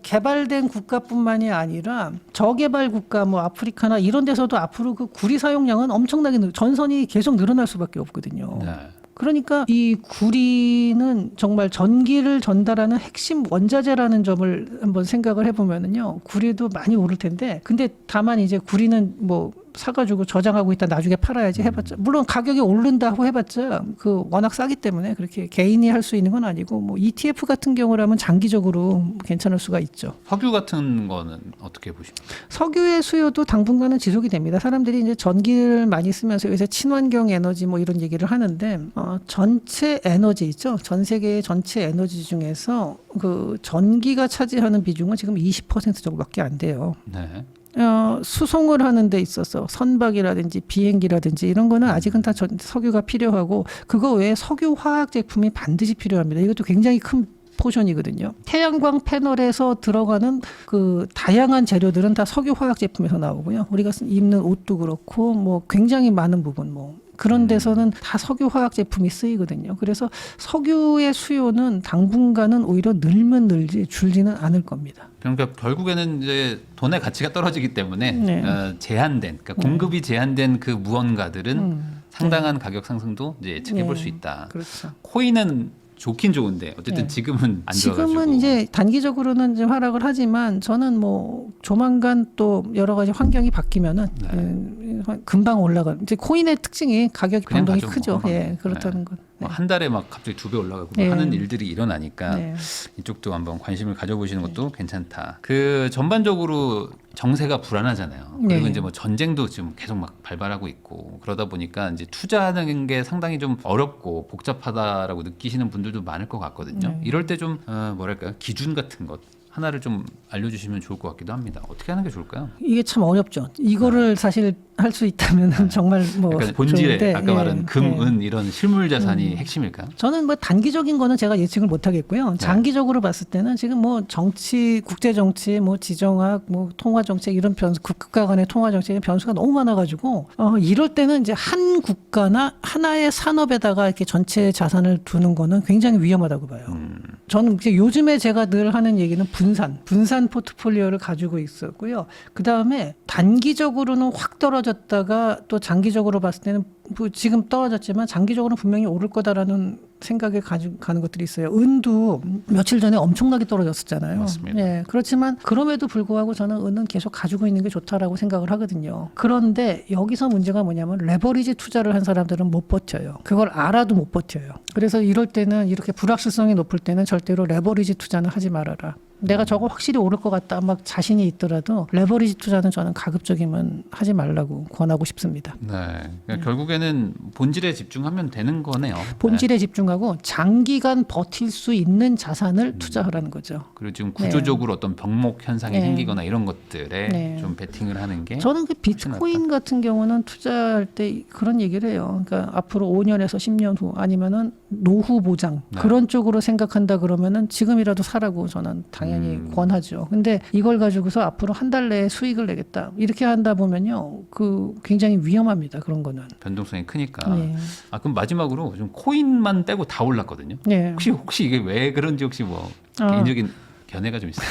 개발된 국가뿐만이 아니라 저개발 국가 뭐 아프리카나 이런 데서도 앞으로 그 구리 사용량은 엄청나게 전선이 계속 늘어날 수밖에 없거든요. 네. 그러니까 이 구리는 정말 전기를 전달하는 핵심 원자재라는 점을 한번 생각을 해보면은요, 구리도 많이 오를 텐데, 근데 다만 이제 구리는 뭐 사가지고 저장하고 있다 나중에 팔아야지 해봤자, 물론 가격이 오른다고 해봤자 그 워낙 싸기 때문에 그렇게 개인이 할 수 있는 건 아니고, 뭐 ETF 같은 경우라면 장기적으로 괜찮을 수가 있죠. 석유 같은 거는 어떻게 보십니까? 석유의 수요도 당분간은 지속이 됩니다. 사람들이 이제 전기를 많이 쓰면서 요새 친환경 에너지 뭐 이런 얘기를 하는데, 전체 에너지 있죠. 전 세계의 전체 에너지 중에서 그 전기가 차지하는 비중은 지금 20% 정도밖에 안 돼요. 네. 수송을 하는 데 있어서 선박이라든지 비행기라든지 이런 거는 아직은 다 석유가 필요하고, 그거 외에 석유 화학 제품이 반드시 필요합니다. 이것도 굉장히 큰 포션이거든요. 태양광 패널에서 들어가는 그 다양한 재료들은 다 석유 화학 제품에서 나오고요. 우리가 입는 옷도 그렇고 뭐 굉장히 많은 부분 뭐 그런 데서는 다 석유 화학 제품이 쓰이거든요. 그래서 석유의 수요는 당분간은 오히려 늘면 늘지 줄지는 않을 겁니다. 그러니까 결국에는 이제 돈의 가치가 떨어지기 때문에 네. 제한된, 그러니까 공급이 제한된 그 무언가들은 상당한 가격 상승도 이제 예측해 볼 수 있다. 그렇죠. 코인은 좋긴 좋은데 어쨌든 네. 지금은 안 좋아가지고. 지금은 이제 단기적으로는 좀 하락을 하지만 저는 뭐 조만간 또 여러 가지 환경이 바뀌면은 금방 올라가. 이제 코인의 특징이 가격 그냥 변동이 가죠, 뭐. 크죠. 예, 네. 그렇다는 건. 뭐한 달에 막 갑자기 2배 올라가고 네. 하는 일들이 일어나니까 네. 이쪽도 한번 관심을 가져보시는 것도 괜찮다. 그 전반적으로 정세가 불안하잖아요. 그리고 네. 이제 뭐 전쟁도 지금 계속 막 발발하고 있고 그러다 보니까 이제 투자하는 게 상당히 좀 어렵고 복잡하다라고 느끼시는 분들도 많을 것 같거든요. 네. 이럴 때 좀 뭐랄까 기준 같은 것 하나를 좀 알려주시면 좋을 것 같기도 합니다. 어떻게 하는 게 좋을까요? 이게 참 어렵죠. 이거를 사실 할 수 있다면 정말 뭐 약간 본질에 좋은데, 아까 말한 금, 예. 은 이런 실물 자산이 핵심일까요? 저는 뭐 단기적인 거는 제가 예측을 못 하겠고요. 장기적으로 봤을 때는 지금 뭐 정치, 국제 정치, 뭐 지정학, 뭐 통화 정책 이런 변수, 국가 간의 통화 정책의 변수가 너무 많아가지고 이럴 때는 이제 한 국가나 하나의 산업에다가 이렇게 전체 자산을 두는 거는 굉장히 위험하다고 봐요. 저는 이제 요즘에 제가 늘 하는 얘기는 분산 포트폴리오를 가지고 있었고요. 그 다음에 단기적으로는 확 떨어졌다가 또 장기적으로 봤을 때는 뭐 지금 떨어졌지만 장기적으로는 분명히 오를 거다라는 생각에 가는 것들이 있어요. 은도 며칠 전에 엄청나게 떨어졌었잖아요. 맞습니다. 예, 그렇지만 그럼에도 불구하고 저는 은은 계속 가지고 있는 게 좋다라고 생각을 하거든요. 그런데 여기서 문제가 뭐냐면 레버리지 투자를 한 사람들은 못 버텨요. 그걸 알아도 못 버텨요. 그래서 이럴 때는 이렇게 불확실성이 높을 때는 절대로 레버리지 투자는 하지 말아라. 내가 저거 확실히 오를 것 같다 막 자신이 있더라도 레버리지 투자는 저는 가급적이면 하지 말라고 권하고 싶습니다. 네. 그러니까 결국에는 본질에 집중하면 되는 거네요. 본질에 집중하고 장기간 버틸 수 있는 자산을 투자하라는 거죠. 그리고 지금 구조적으로 어떤 병목 현상이 네. 생기거나 이런 것들에 네. 좀 베팅을 하는 게 저는 그 비트코인 같은 경우는 투자할 때 그런 얘기를 해요. 그러니까 앞으로 5년에서 10년 후 아니면은 노후 보장 네. 그런 쪽으로 생각한다 그러면은 지금이라도 사라고 저는 당연히 권하죠. 근데 이걸 가지고서 앞으로 한 달 내에 수익을 내겠다 이렇게 한다 보면요, 그 굉장히 위험합니다. 그런 거는. 변동성이 크니까. 네. 아 그럼 마지막으로 좀 코인만 빼고 다 올랐거든요. 네. 혹시 이게 왜 그런지 혹시 뭐 아. 개인적인 견해가 좀 있어요.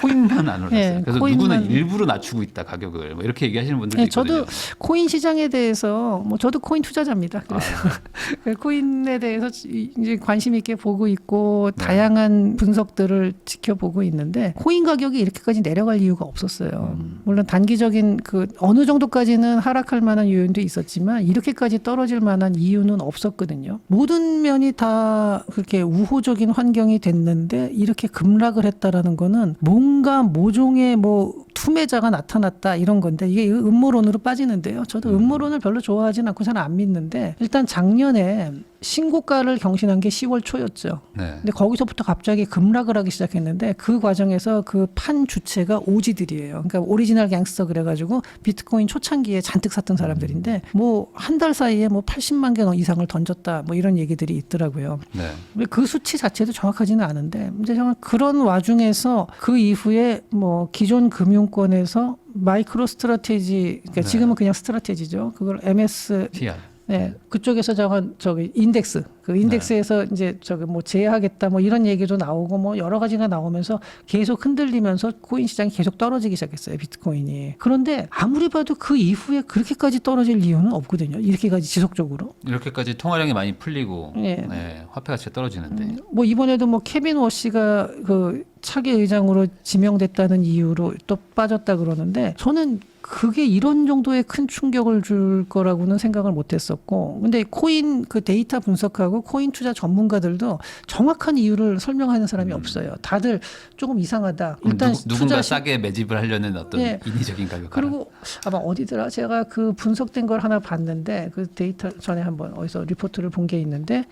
코인만 안 올랐어요. 네, 그래서 코인만- 누구는 일부러 낮추고 있다 가격을 뭐 이렇게 얘기하시는 분들도 네, 있거든요. 저도 코인 시장에 대해서 뭐 저도 코인 투자자입니다. 그래서 코인에 대해서 이제 관심 있게 보고 있고 네. 다양한 분석들을 지켜보고 있는데 코인 가격이 이렇게까지 내려갈 이유가 없었어요. 물론 단기적인 그 어느 정도까지는 하락할 만한 요인도 있었지만 이렇게까지 떨어질 만한 이유는 없었거든요. 모든 면이 다 그렇게 우호적인 환경이 됐는데 이렇게 급락을 했다라는 거는 뭔가 모종의 뭐 투매자가 나타났다 이런 건데 이게 음모론으로 빠지는데요. 저도 음모론을 별로 좋아하진 않고 잘 안 믿는데 일단 작년에 신고가를 경신한 게 10월 초였죠. 네. 근데 거기서부터 갑자기 급락을 하기 시작했는데 그 과정에서 그 판 주체가 오지들이에요. 그러니까 오리지널 갱스터 그래가지고 비트코인 초창기에 잔뜩 샀던 사람들인데 뭐 한 달 사이에 뭐 80만 개 이상을 던졌다 뭐 이런 얘기들이 있더라고요. 네. 그 수치 자체도 정확하지는 않은데 이제 정말 그런 와중에서 그 이후에 뭐 기존 금융권에서 마이크로 스트라테지 그러니까 네. 지금은 그냥 스트라테지죠. 그걸 MS TR. 네, 그쪽에서 저기 인덱스, 그 인덱스에서 이제 저기 뭐 제외하겠다 뭐 이런 얘기도 나오고 뭐 여러 가지가 나오면서 계속 흔들리면서 코인 시장이 계속 떨어지기 시작했어요, 비트코인이. 그런데 아무리 봐도 그 이후에 그렇게까지 떨어질 이유는 없거든요. 이렇게까지 지속적으로. 이렇게까지 통화량이 많이 풀리고 예. 네, 화폐 가치가 떨어지는데 뭐 이번에도 뭐 케빈 워시가 그 차기 의장으로 지명됐다는 이유로 또 빠졌다 그러는데 저는 그게 이런 정도의 큰 충격을 줄 거라고는 생각을 못했었고, 근데 코인 그 데이터 분석하고 코인 투자 전문가들도 정확한 이유를 설명하는 사람이 없어요. 다들 조금 이상하다. 그럼 일단 누군가 투자 싸게 매집을 하려는 어떤 예. 인위적인 가격. 그리고 아마 어디더라 제가 그 분석된 걸 하나 봤는데 그 데이터 전에 한번 어디서 리포트를 본 게 있는데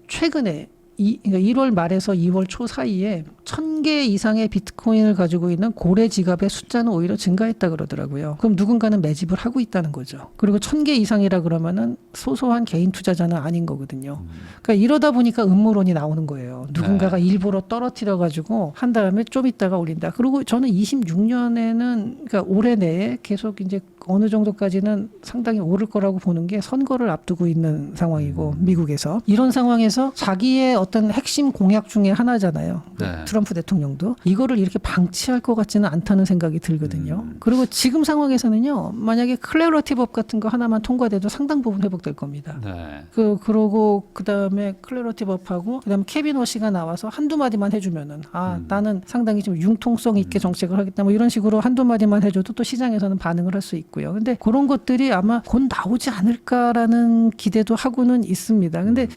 최근에 그러니까 1월 말에서 2월 초 사이에 1,000개 이상의 비트코인을 가지고 있는 고래 지갑의 숫자는 오히려 증가했다 그러더라고요. 그럼 누군가는 매집을 하고 있다는 거죠. 그리고 1,000개 이상이라 그러면은 소소한 개인 투자자는 아닌 거거든요. 그러니까 이러다 보니까 음모론이 나오는 거예요. 누군가가 일부러 떨어뜨려 가지고 한 다음에 좀 있다가 올린다. 그리고 저는 26년에는 그러니까 올해 내에 계속 이제 어느 정도까지는 상당히 오를 거라고 보는 게 선거를 앞두고 있는 상황이고 미국에서 이런 상황에서 자기의 어떤 핵심 공약 중에 하나잖아요. 네. 트럼프 대통령도 이거를 이렇게 방치할 것 같지는 않다는 생각이 들거든요. 그리고 지금 상황에서는요, 만약에 클래러티 법 같은 거 하나만 통과돼도 상당 부분 회복될 겁니다. 네. 그러고 그다음에 클래러티 법하고 그다음에 케빈 워시가 나와서 한두 마디만 해주면은 나는 상당히 좀 융통성 있게 정책을 하겠다 뭐 이런 식으로 한두 마디만 해줘도 또 시장에서는 반응을 할 수 있고요. 근데 그런 것들이 아마 곧 나오지 않을까라는 기대도 하고는 있습니다. 근데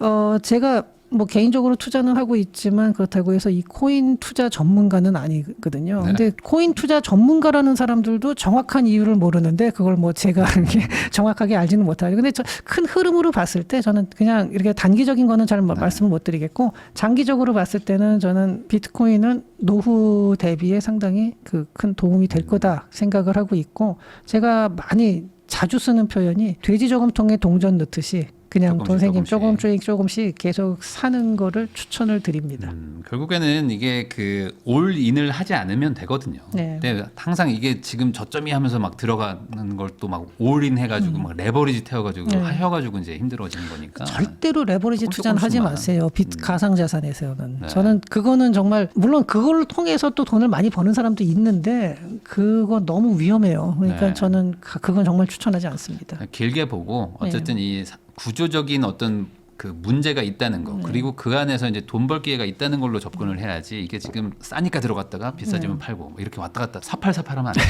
제가 뭐 개인적으로 투자는 하고 있지만 그렇다고 해서 이 코인 투자 전문가는 아니거든요. 네. 근데 코인 투자 전문가라는 사람들도 정확한 이유를 모르는데 그걸 뭐 제가 이렇게 정확하게 알지는 못하죠. 근데 큰 흐름으로 봤을 때 저는 그냥 이렇게 단기적인 거는 잘 말씀을 못 드리겠고 장기적으로 봤을 때는 저는 비트코인은 노후 대비에 상당히 그 큰 도움이 될 거다 생각을 하고 있고 제가 많이 자주 쓰는 표현이 돼지 저금통에 동전 넣듯이 그냥 돈 생기면 조금씩 계속 사는 거를 추천을 드립니다. 결국에는 이게 그 올인을 하지 않으면 되거든요. 네. 근데 항상 이게 지금 저점이 하면서 막 들어가는 걸 또 막 올인 해가지고 막 레버리지 태워가지고 네. 하셔가지고 이제 힘들어지는 거니까. 절대로 레버리지 투자는 하지 조금씩만. 마세요. 가상자산에서는. 네. 저는 그거는 정말 물론 그걸 통해서 또 돈을 많이 버는 사람도 있는데 그건 너무 위험해요. 그러니까 네. 저는 그건 정말 추천하지 않습니다. 길게 보고 어쨌든 이 구조적인 어떤 그 문제가 있다는 거 그리고 그 안에서 이제 돈 벌 기회가 있다는 걸로 접근을 해야지 이게 지금 싸니까 들어갔다가 비싸지면 팔고 뭐 이렇게 왔다 갔다 사팔사팔하면 안 돼요.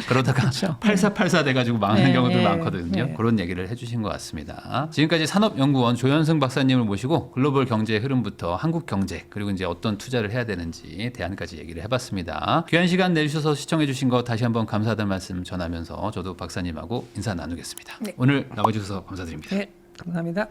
그러다가 그렇죠. 8484 돼가지고 망하는 네, 경우도 네, 많거든요. 네. 그런 얘기를 해주신 것 같습니다. 지금까지 산업연구원 조현승 박사님을 모시고 글로벌 경제의 흐름부터 한국 경제 그리고 이제 어떤 투자를 해야 되는지 대안까지 얘기를 해봤습니다. 귀한 시간 내주셔서 시청해주신 거 다시 한번 감사하다는 말씀 전하면서 저도 박사님하고 인사 나누겠습니다. 네. 오늘 나와주셔서 감사드립니다. 네, 감사합니다.